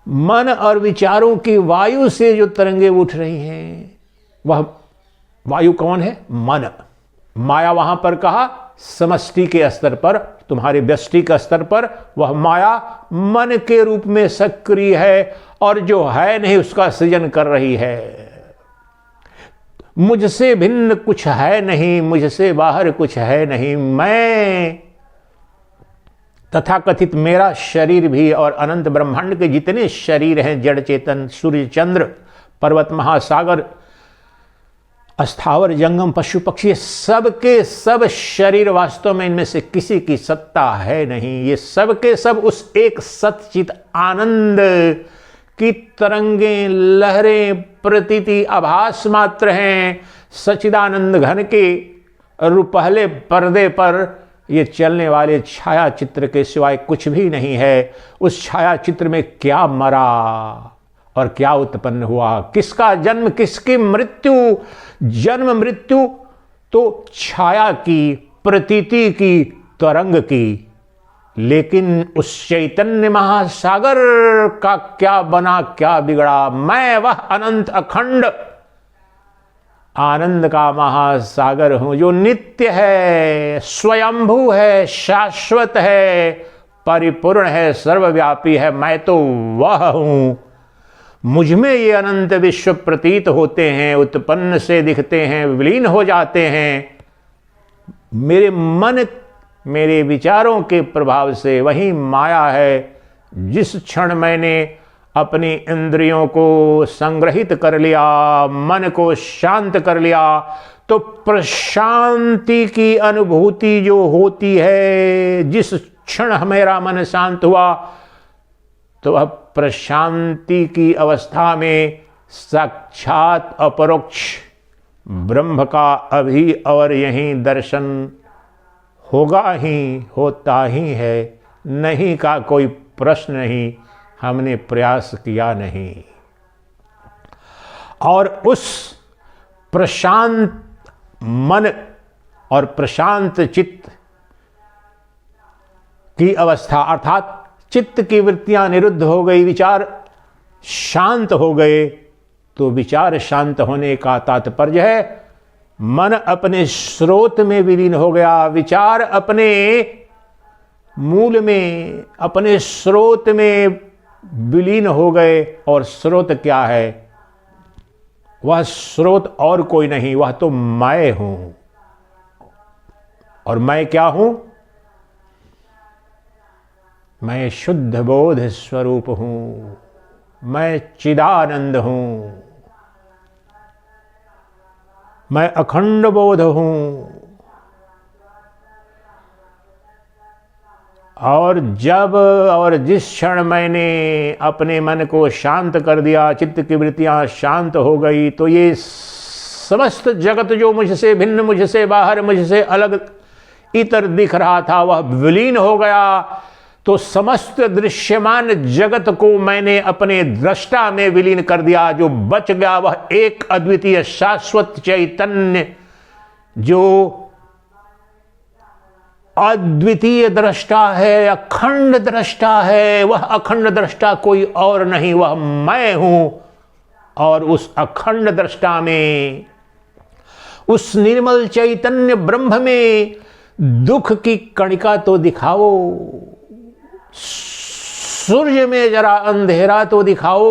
मन और विचारों की वायु से जो तरंगे उठ रही हैं, वह वायु कौन है? मन। माया वहां पर कहा समष्टि के स्तर पर, तुम्हारे व्यष्टि के स्तर पर वह माया मन के रूप में सक्रिय है और जो है नहीं उसका सृजन कर रही है। मुझसे भिन्न कुछ है नहीं, मुझसे बाहर कुछ है नहीं। मैं तथाकथित मेरा शरीर भी और अनंत ब्रह्मांड के जितने शरीर हैं, जड़ चेतन, सूर्य चंद्र, पर्वत महासागर, अस्थावर जंगम, पशु पक्षी, सबके सब शरीर वास्तव में इनमें से किसी की सत्ता है नहीं। ये सबके सब उस एक सच्चित आनंद की तरंगें, लहरें, प्रतीति, आभास मात्र हैं। सच्चिदानंद घन के रुपहले पर्दे पर ये चलने वाले छाया चित्र के सिवाय कुछ भी नहीं है। उस छाया चित्र में क्या मरा और क्या उत्पन्न हुआ, किसका जन्म, किसकी मृत्यु? जन्म मृत्यु तो छाया की, प्रतीति की, तरंग की, लेकिन उस चैतन्य महासागर का क्या बना, क्या बिगड़ा? मैं वह अनंत अखंड आनंद का महासागर हूं जो नित्य है, स्वयंभू है, शाश्वत है, परिपूर्ण है, सर्वव्यापी है। मैं तो वह हूं। मुझ में ये अनंत विश्व प्रतीत होते हैं, उत्पन्न से दिखते हैं, विलीन हो जाते हैं। मेरे मन, मेरे विचारों के प्रभाव से वही माया है। जिस क्षण मैंने अपनी इंद्रियों को संग्रहित कर लिया, मन को शांत कर लिया, तो प्रशांति की अनुभूति जो होती है, जिस क्षण मेरा मन शांत हुआ तो वह प्रशांति की अवस्था में साक्षात अपरोक्ष ब्रह्म का अभी और यहीं दर्शन होगा ही, होता ही है। नहीं का कोई प्रश्न नहीं, हमने प्रयास किया नहीं। और उस प्रशांत मन और प्रशांत चित्त की अवस्था, अर्थात चित्त की वृत्तियां निरुद्ध हो गई, विचार शांत हो गए, तो विचार शांत होने का तात्पर्य है मन अपने स्रोत में विलीन हो गया, विचार अपने मूल में, अपने स्रोत में विलीन हो गए। और स्रोत क्या है? वह स्रोत और कोई नहीं, वह तो मैं हूं। और मैं क्या हूं? मैं शुद्ध बोध स्वरूप हूं, मैं चिदानंद हूं, मैं अखंड बोध हूं। और जब और जिस क्षण मैंने अपने मन को शांत कर दिया, चित्त की वृत्तियां शांत हो गई, तो ये समस्त जगत जो मुझसे भिन्न, मुझसे बाहर, मुझसे अलग इतर दिख रहा था, वह विलीन हो गया। तो समस्त दृश्यमान जगत को मैंने अपने दृष्टा में विलीन कर दिया। जो बच गया वह एक अद्वितीय शाश्वत चैतन्य, जो अद्वितीय दृष्टा है, अखंड दृष्टा है। वह अखंड दृष्टा कोई और नहीं, वह मैं हूं। और उस अखंड दृष्टा में, उस निर्मल चैतन्य ब्रह्म में दुख की कणिका तो दिखाओ, सूर्य में जरा अंधेरा तो दिखाओ,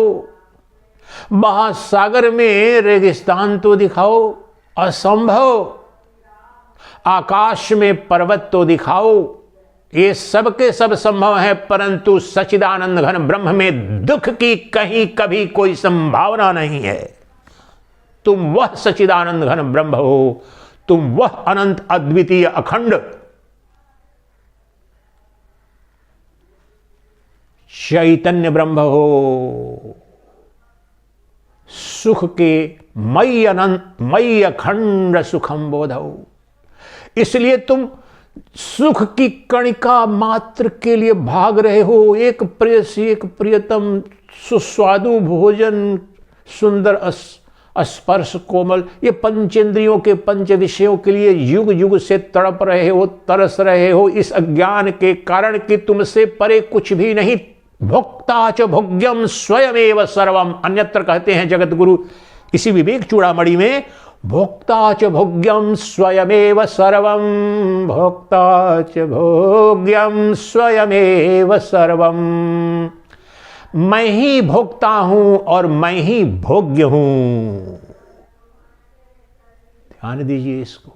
महासागर में रेगिस्तान तो दिखाओ, असंभव आकाश में पर्वत तो दिखाओ। ये सब के सब संभव है, परंतु सच्चिदानंद घन ब्रह्म में दुख की कहीं कभी कोई संभावना नहीं है। तुम वह सच्चिदानंद घन ब्रह्म हो, तुम वह अनंत अद्वितीय अखंड चैतन्य ब्रह्म हो, सुख के मयि अनंत मयि अखंड सुखम बोधौ। इसलिए तुम सुख की कणिका मात्र के लिए भाग रहे हो। एक प्रिय से एक प्रियतम, सुस्वादु भोजन, सुंदर स्पर्श, कोमल, ये पंचेंद्रियों के पंच विषयों के लिए युग युग से तड़प रहे हो, तरस रहे हो, इस अज्ञान के कारण कि तुमसे परे कुछ भी नहीं। भोक्ता च भोग्यम स्वयमेव सर्वम, अन्यत्र कहते हैं जगत गुरु इसी विवेक चूड़ामणि में, भोक्ता च भोग्यम स्वयमेव सर्वम, भोक्ता च भोग्यम स्वयमेव सर्वम। मैं ही भोक्ता हूं और मैं ही भोग्य हूं। ध्यान दीजिए इसको।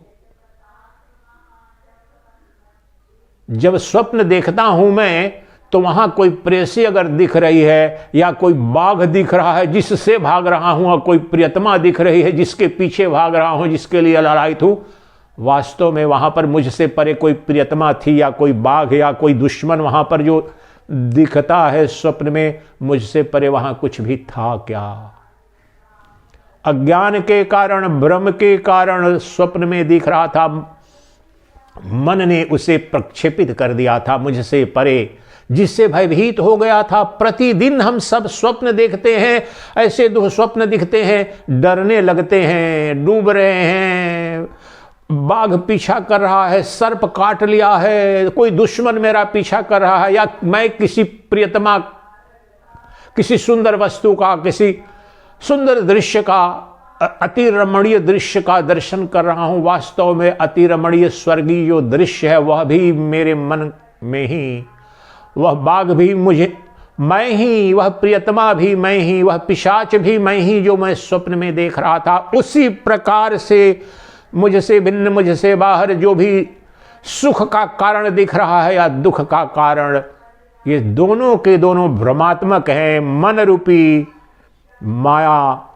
जब स्वप्न देखता हूं मैं, तो वहां कोई प्रेसी अगर दिख रही है, या कोई बाघ दिख रहा है जिससे भाग रहा हूं, और कोई प्रियतमा दिख रही है जिसके पीछे भाग रहा हूं, जिसके लिए ललायित हूं, वास्तव में वहां पर मुझसे परे कोई प्रियतमा थी, या कोई बाघ, या कोई दुश्मन वहां पर जो दिखता है स्वप्न में, मुझसे परे वहां कुछ भी था क्या? अज्ञान के कारण, भ्रम के कारण स्वप्न में दिख रहा था, मन ने उसे प्रक्षेपित कर दिया था मुझसे परे, जिससे भयभीत हो गया था। प्रतिदिन हम सब स्वप्न देखते हैं, ऐसे दुःस्वप्न दिखते हैं, डरने लगते हैं, डूब रहे हैं, बाघ पीछा कर रहा है, सर्प काट लिया है, कोई दुश्मन मेरा पीछा कर रहा है, या मैं किसी प्रियतमा, किसी सुंदर वस्तु का, किसी सुंदर दृश्य का, अति रमणीय दृश्य का दर्शन कर रहा हूं। वास्तव में अति रमणीय स्वर्गीय जो दृश्य है वह भी मेरे मन में ही, वह बाघ भी मुझे मैं ही, वह प्रियतमा भी मैं ही, वह पिशाच भी मैं ही, जो मैं स्वप्न में देख रहा था। उसी प्रकार से मुझसे भिन्न, मुझसे बाहर जो भी सुख का कारण दिख रहा है या दुख का कारण, ये दोनों के दोनों भ्रमात्मक हैं। मन रूपी माया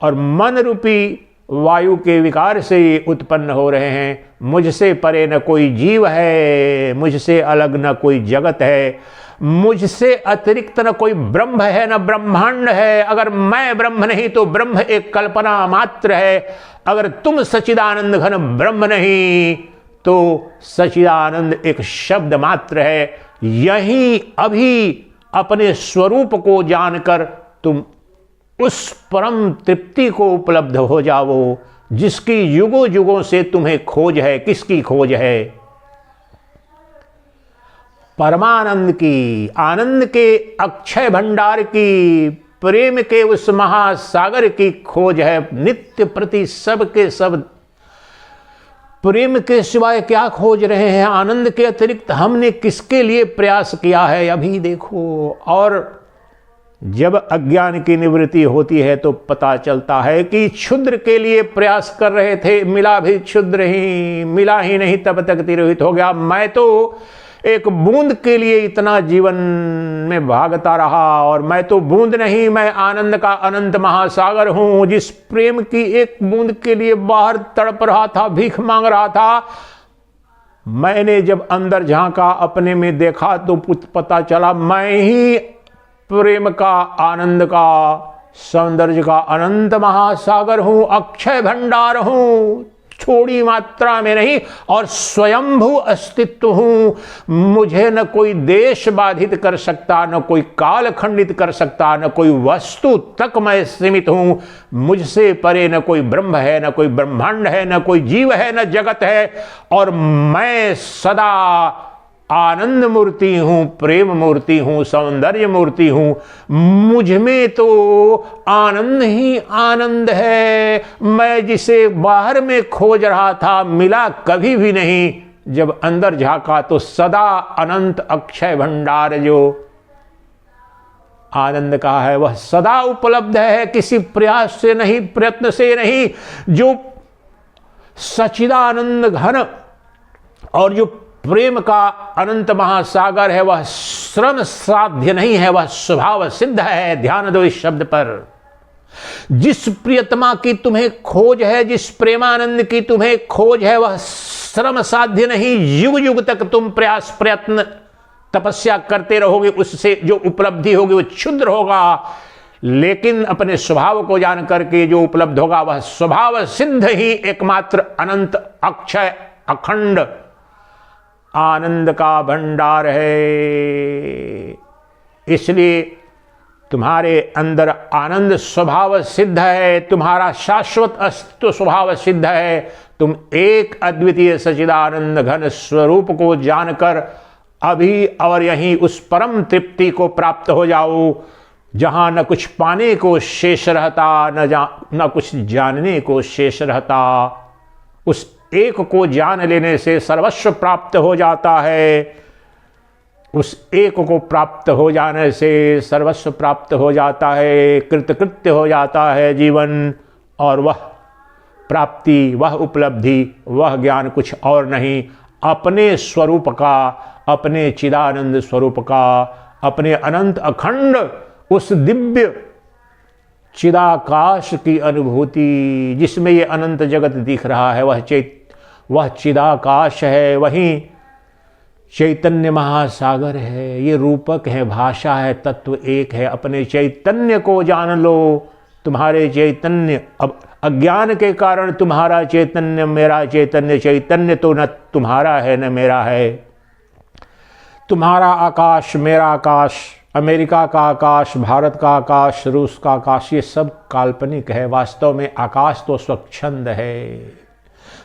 और मन रूपी वायु के विकार से ये उत्पन्न हो रहे हैं। मुझसे परे न कोई जीव है, मुझसे अलग न कोई जगत है, मुझसे अतिरिक्त न कोई ब्रह्म है, न ब्रह्मांड है। अगर मैं ब्रह्म नहीं तो ब्रह्म एक कल्पना मात्र है। अगर तुम सच्चिदानंद घन ब्रह्म नहीं तो सच्चिदानंद एक शब्द मात्र है। यही अभी अपने स्वरूप को जानकर तुम उस परम तृप्ति को उपलब्ध हो जाओ जिसकी युगों युगों से तुम्हें खोज है। किसकी खोज है? परमानंद की, आनंद के अक्षय भंडार की, प्रेम के उस महासागर की खोज है। नित्य प्रति सब के सब प्रेम के सिवाय क्या खोज रहे हैं? आनंद के अतिरिक्त हमने किसके लिए प्रयास किया है? अभी देखो। और जब अज्ञान की निवृत्ति होती है तो पता चलता है कि क्षुद्र के लिए प्रयास कर रहे थे, मिला भी क्षुद्र ही, मिला ही नहीं तब तक तिरोहित हो गया। मैं तो एक बूंद के लिए इतना जीवन में भागता रहा, और मैं तो बूंद नहीं, मैं आनंद का अनंत महासागर हूं, जिस प्रेम की एक बूंद के लिए बाहर तड़प रहा था, भीख मांग रहा था। मैंने जब अंदर झांका, अपने में देखा तो पता चला मैं ही प्रेम का, आनंद का, सौंदर्य का अनंत महासागर हूं, अक्षय भंडार हूं, थोड़ी मात्रा में नहीं, और स्वयंभू अस्तित्व हूं। मुझे न कोई देश बाधित कर सकता, न कोई काल खंडित कर सकता, न कोई वस्तु तक मैं सीमित हूं। मुझसे परे न कोई ब्रह्म है, न कोई ब्रह्मांड है, न कोई जीव है, न जगत है। और मैं सदा आनंद मूर्ति हूं, प्रेम मूर्ति हूं, सौंदर्य मूर्ति हूं। मुझ में तो आनंद ही आनंद है। मैं जिसे बाहर में खोज रहा था मिला कभी भी नहीं। जब अंदर झांका तो सदा अनंत अक्षय भंडार जो आनंद का है वह सदा उपलब्ध है, किसी प्रयास से नहीं, प्रयत्न से नहीं। जो सच्चिदानंद घन और जो प्रेम का अनंत महासागर है वह श्रम साध्य नहीं है, वह स्वभाव सिद्ध है। ध्यान दो इस शब्द पर। जिस प्रियतमा की तुम्हें खोज है, जिस प्रेमानंद की तुम्हें खोज है, वह श्रम साध्य नहीं। युग युग तक तुम प्रयास प्रयत्न तपस्या करते रहोगे उससे जो उपलब्धि होगी वो क्षुद्र होगा, लेकिन अपने स्वभाव को जान करके जो उपलब्ध होगा वह स्वभाव सिद्ध ही एकमात्र अनंत अक्षय अखंड आनंद का भंडार है। इसलिए तुम्हारे अंदर आनंद स्वभाव सिद्ध है, तुम्हारा शाश्वत अस्तित्व स्वभाव सिद्ध है। तुम एक अद्वितीय सच्चिदानंद घन स्वरूप को जानकर अभी और यहीं उस परम तृप्ति को प्राप्त हो जाओ, जहां न कुछ पाने को शेष रहता, न कुछ जानने को शेष रहता। उस एक को जान लेने से सर्वस्व प्राप्त हो जाता है, उस एक को प्राप्त हो जाने से सर्वस्व प्राप्त हो जाता है, कृतकृत्य हो जाता है जीवन। और वह प्राप्ति, वह उपलब्धि, वह ज्ञान कुछ और नहीं, अपने स्वरूप का, अपने चिदानंद स्वरूप का, अपने अनंत अखंड उस दिव्य चिदाकाश की अनुभूति, जिसमें ये अनंत जगत दिख रहा है, वह चिदाकाश है, वहीं चैतन्य महासागर है। ये रूपक है, भाषा है, तत्व एक है। अपने चैतन्य को जान लो। तुम्हारे चैतन्य, अब अज्ञान के कारण तुम्हारा चैतन्य, मेरा चैतन्य, चैतन्य तो न तुम्हारा है न मेरा है। तुम्हारा आकाश, मेरा आकाश, अमेरिका का आकाश, भारत का आकाश, रूस का आकाश, ये सब काल्पनिक है। वास्तव में आकाश तो स्वच्छंद है।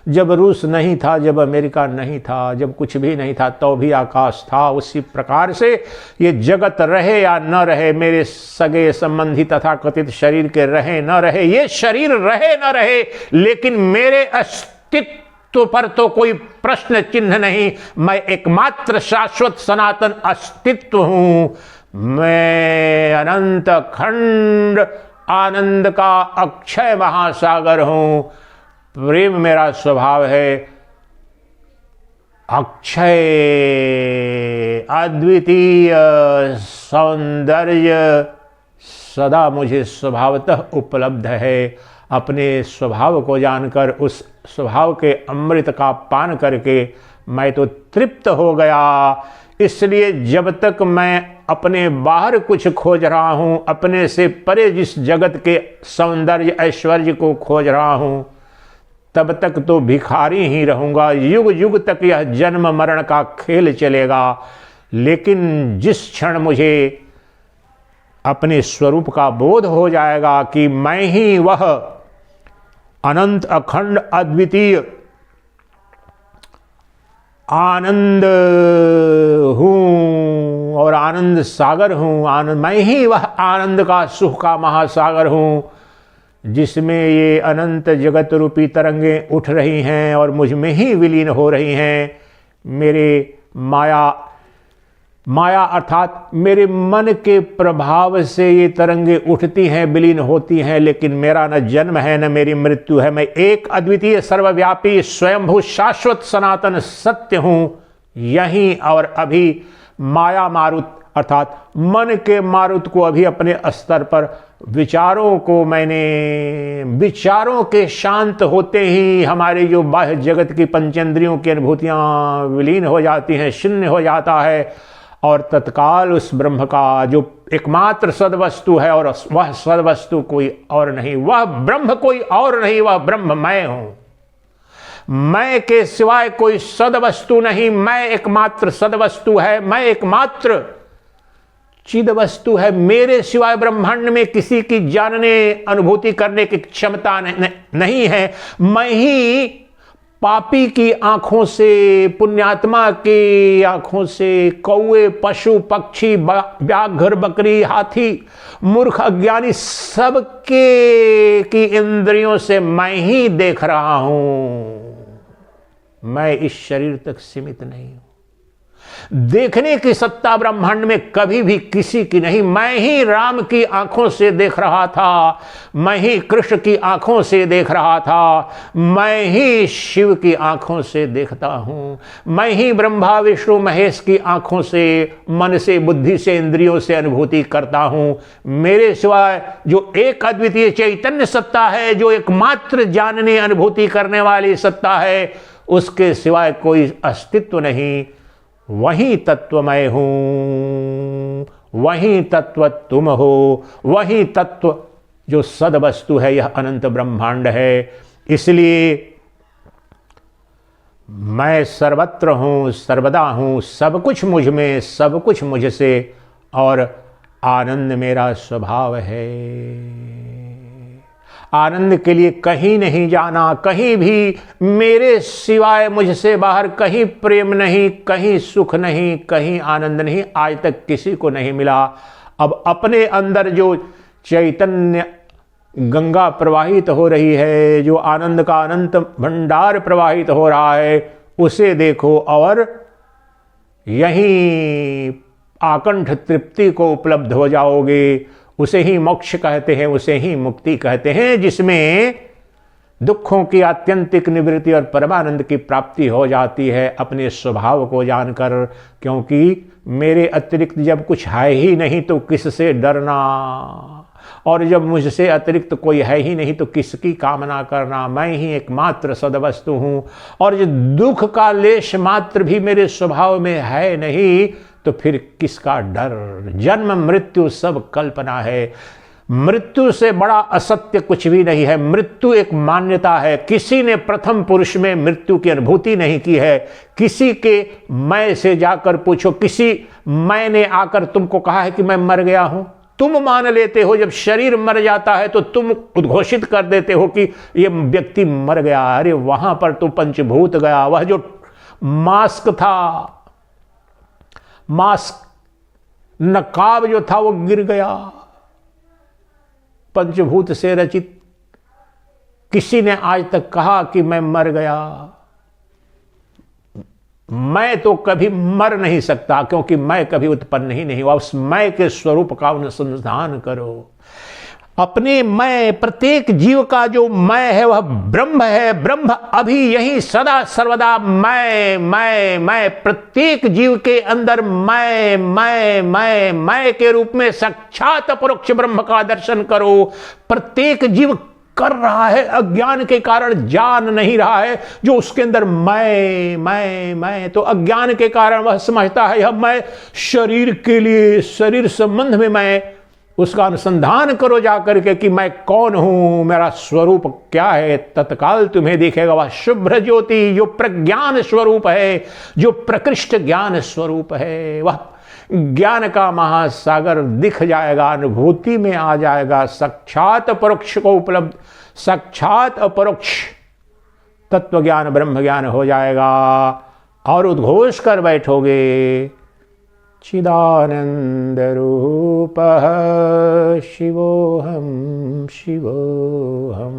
जब रूस नहीं था, जब अमेरिका नहीं था, जब कुछ भी नहीं था, तो भी आकाश था। उसी प्रकार से ये जगत रहे या न रहे, मेरे सगे संबंधी तथा कथित शरीर के रहे न रहे, ये शरीर रहे न रहे, लेकिन मेरे अस्तित्व पर तो कोई प्रश्न चिन्ह नहीं। मैं एकमात्र शाश्वत सनातन अस्तित्व हूं। मैं अनंत खंड आनंद का अक्षय महासागर हूं। प्रेम मेरा स्वभाव है, अक्षय अद्वितीय सौंदर्य सदा मुझे स्वभावतः उपलब्ध है। अपने स्वभाव को जानकर, उस स्वभाव के अमृत का पान करके मैं तो तृप्त हो गया। इसलिए जब तक मैं अपने बाहर कुछ खोज रहा हूं, अपने से परे जिस जगत के सौंदर्य ऐश्वर्य को खोज रहा हूं, तब तक तो भिखारी ही रहूंगा। युग युग तक यह जन्म मरण का खेल चलेगा। लेकिन जिस क्षण मुझे अपने स्वरूप का बोध हो जाएगा कि मैं ही वह अनंत अखंड अद्वितीय आनंद हूं और आनंद सागर हूं, आनंद, मैं ही वह आनंद का, सुख का महासागर हूं, जिसमें ये अनंत जगत रूपी तरंगें उठ रही हैं और मुझ में ही विलीन हो रही हैं। मेरे माया अर्थात मेरे मन के प्रभाव से ये तरंगें उठती हैं, विलीन होती हैं, लेकिन मेरा न जन्म है न मेरी मृत्यु है। मैं एक अद्वितीय सर्वव्यापी स्वयंभू शाश्वत सनातन सत्य हूं। यहीं और अभी माया मारुत अर्थात मन के मारुत को अभी अपने स्तर पर विचारों के शांत होते ही हमारे जो बाह्य जगत की पंचेंद्रियों की अनुभूतियां विलीन हो जाती हैं, शून्य हो जाता है, और तत्काल उस ब्रह्म का जो एकमात्र सदवस्तु है, और वह सदवस्तु कोई और नहीं, वह ब्रह्म कोई और नहीं, वह ब्रह्म मैं हूं। मैं के सिवाय कोई सदवस्तु नहीं, मैं एकमात्र सदवस्तु है, मैं एकमात्र चिद वस्तु है। मेरे सिवाय ब्रह्मांड में किसी की जानने अनुभूति करने की क्षमता नहीं है। मैं ही पापी की आंखों से, पुण्यात्मा की आंखों से, कौवे, पशु, पक्षी, व्याघ्र, बकरी, हाथी, मूर्ख, अज्ञानी, सबके की इंद्रियों से मैं ही देख रहा हूं। मैं इस शरीर तक सीमित नहीं हूं। देखने की सत्ता ब्रह्मांड में कभी भी किसी की नहीं। मैं ही राम की आंखों से देख रहा था, मैं ही कृष्ण की आंखों से देख रहा था, मैं ही शिव की आंखों से देखता हूं, मैं ही ब्रह्मा विष्णु महेश की आंखों से, मन से, बुद्धि से, इंद्रियों से अनुभूति करता हूं। मेरे सिवाय जो एक अद्वितीय चैतन्य सत्ता है, जो एकमात्र जानने अनुभूति करने वाली सत्ता है, उसके सिवाय कोई अस्तित्व नहीं। वही तत्व मैं हूं, वही तत्व तुम हो, वही तत्व जो सद वस्तु है, यह अनंत ब्रह्मांड है। इसलिए मैं सर्वत्र हूं, सर्वदा हूं, सब कुछ मुझ में, सब कुछ मुझसे, और आनंद मेरा स्वभाव है। आनंद के लिए कहीं नहीं जाना, कहीं भी मेरे सिवाय, मुझसे बाहर कहीं प्रेम नहीं, कहीं सुख नहीं, कहीं आनंद नहीं, आज तक किसी को नहीं मिला। अब अपने अंदर जो चैतन्य गंगा प्रवाहित हो रही है, जो आनंद का अनंत भंडार प्रवाहित हो रहा है, उसे देखो और यहीं आकंठ तृप्ति को उपलब्ध हो जाओगे। उसे ही मोक्ष कहते हैं, उसे ही मुक्ति कहते हैं, जिसमें दुखों की आत्यंतिक निवृत्ति और परमानंद की प्राप्ति हो जाती है अपने स्वभाव को जानकर। क्योंकि मेरे अतिरिक्त जब कुछ है ही नहीं तो किससे डरना, और जब मुझसे अतिरिक्त कोई है ही नहीं तो किसकी कामना करना। मैं ही एकमात्र सदवस्तु हूं, और जो दुख का लेश मात्र भी मेरे स्वभाव में है नहीं तो फिर किसका डर। जन्म मृत्यु सब कल्पना है, मृत्यु से बड़ा असत्य कुछ भी नहीं है। मृत्यु एक मान्यता है, किसी ने प्रथम पुरुष में मृत्यु की अनुभूति नहीं की है। किसी के मैं से जाकर पूछो, किसी मैं ने आकर तुमको कहा है कि मैं मर गया हूं? तुम मान लेते हो, जब शरीर मर जाता है तो तुम उद्घोषित कर देते हो कि ये व्यक्ति मर गया। अरे वहां पर तो पंचभूत गया, वह जो मास्क था, मास्क नकाब जो था वो गिर गया, पंचभूत से रचित। किसी ने आज तक कहा कि मैं मर गया? मैं तो कभी मर नहीं सकता, क्योंकि मैं कभी उत्पन्न ही नहीं हुआ। उस मैं के स्वरूप का अनुसंधान करो। अपने मैं, प्रत्येक जीव का जो मैं है वह ब्रह्म है। ब्रह्म अभी यही सदा सर्वदा मैं प्रत्येक जीव के अंदर मैं के रूप में साक्षात अपरोक्ष ब्रह्म का दर्शन करो। प्रत्येक जीव कर रहा है, अज्ञान के कारण जान नहीं रहा है जो उसके अंदर मैं तो अज्ञान के कारण वह समझता है यह मैं शरीर के लिए, शरीर संबंध में मैं। उसका अनुसंधान करो जाकर के कि मैं कौन हूं, मेरा स्वरूप क्या है। तत्काल तुम्हें दिखेगा वह शुभ्र ज्योति जो प्रज्ञान स्वरूप है, जो प्रकृष्ट ज्ञान स्वरूप है। वह ज्ञान का महासागर दिख जाएगा, अनुभूति में आ जाएगा। साक्षात अपरोक्ष को उपलब्ध, साक्षात अपरोक्ष तत्व ज्ञान ब्रह्म ज्ञान हो जाएगा और उद्घोष कर बैठोगे, चिदानंद रूपः शिवोऽहं शिवोऽहम्।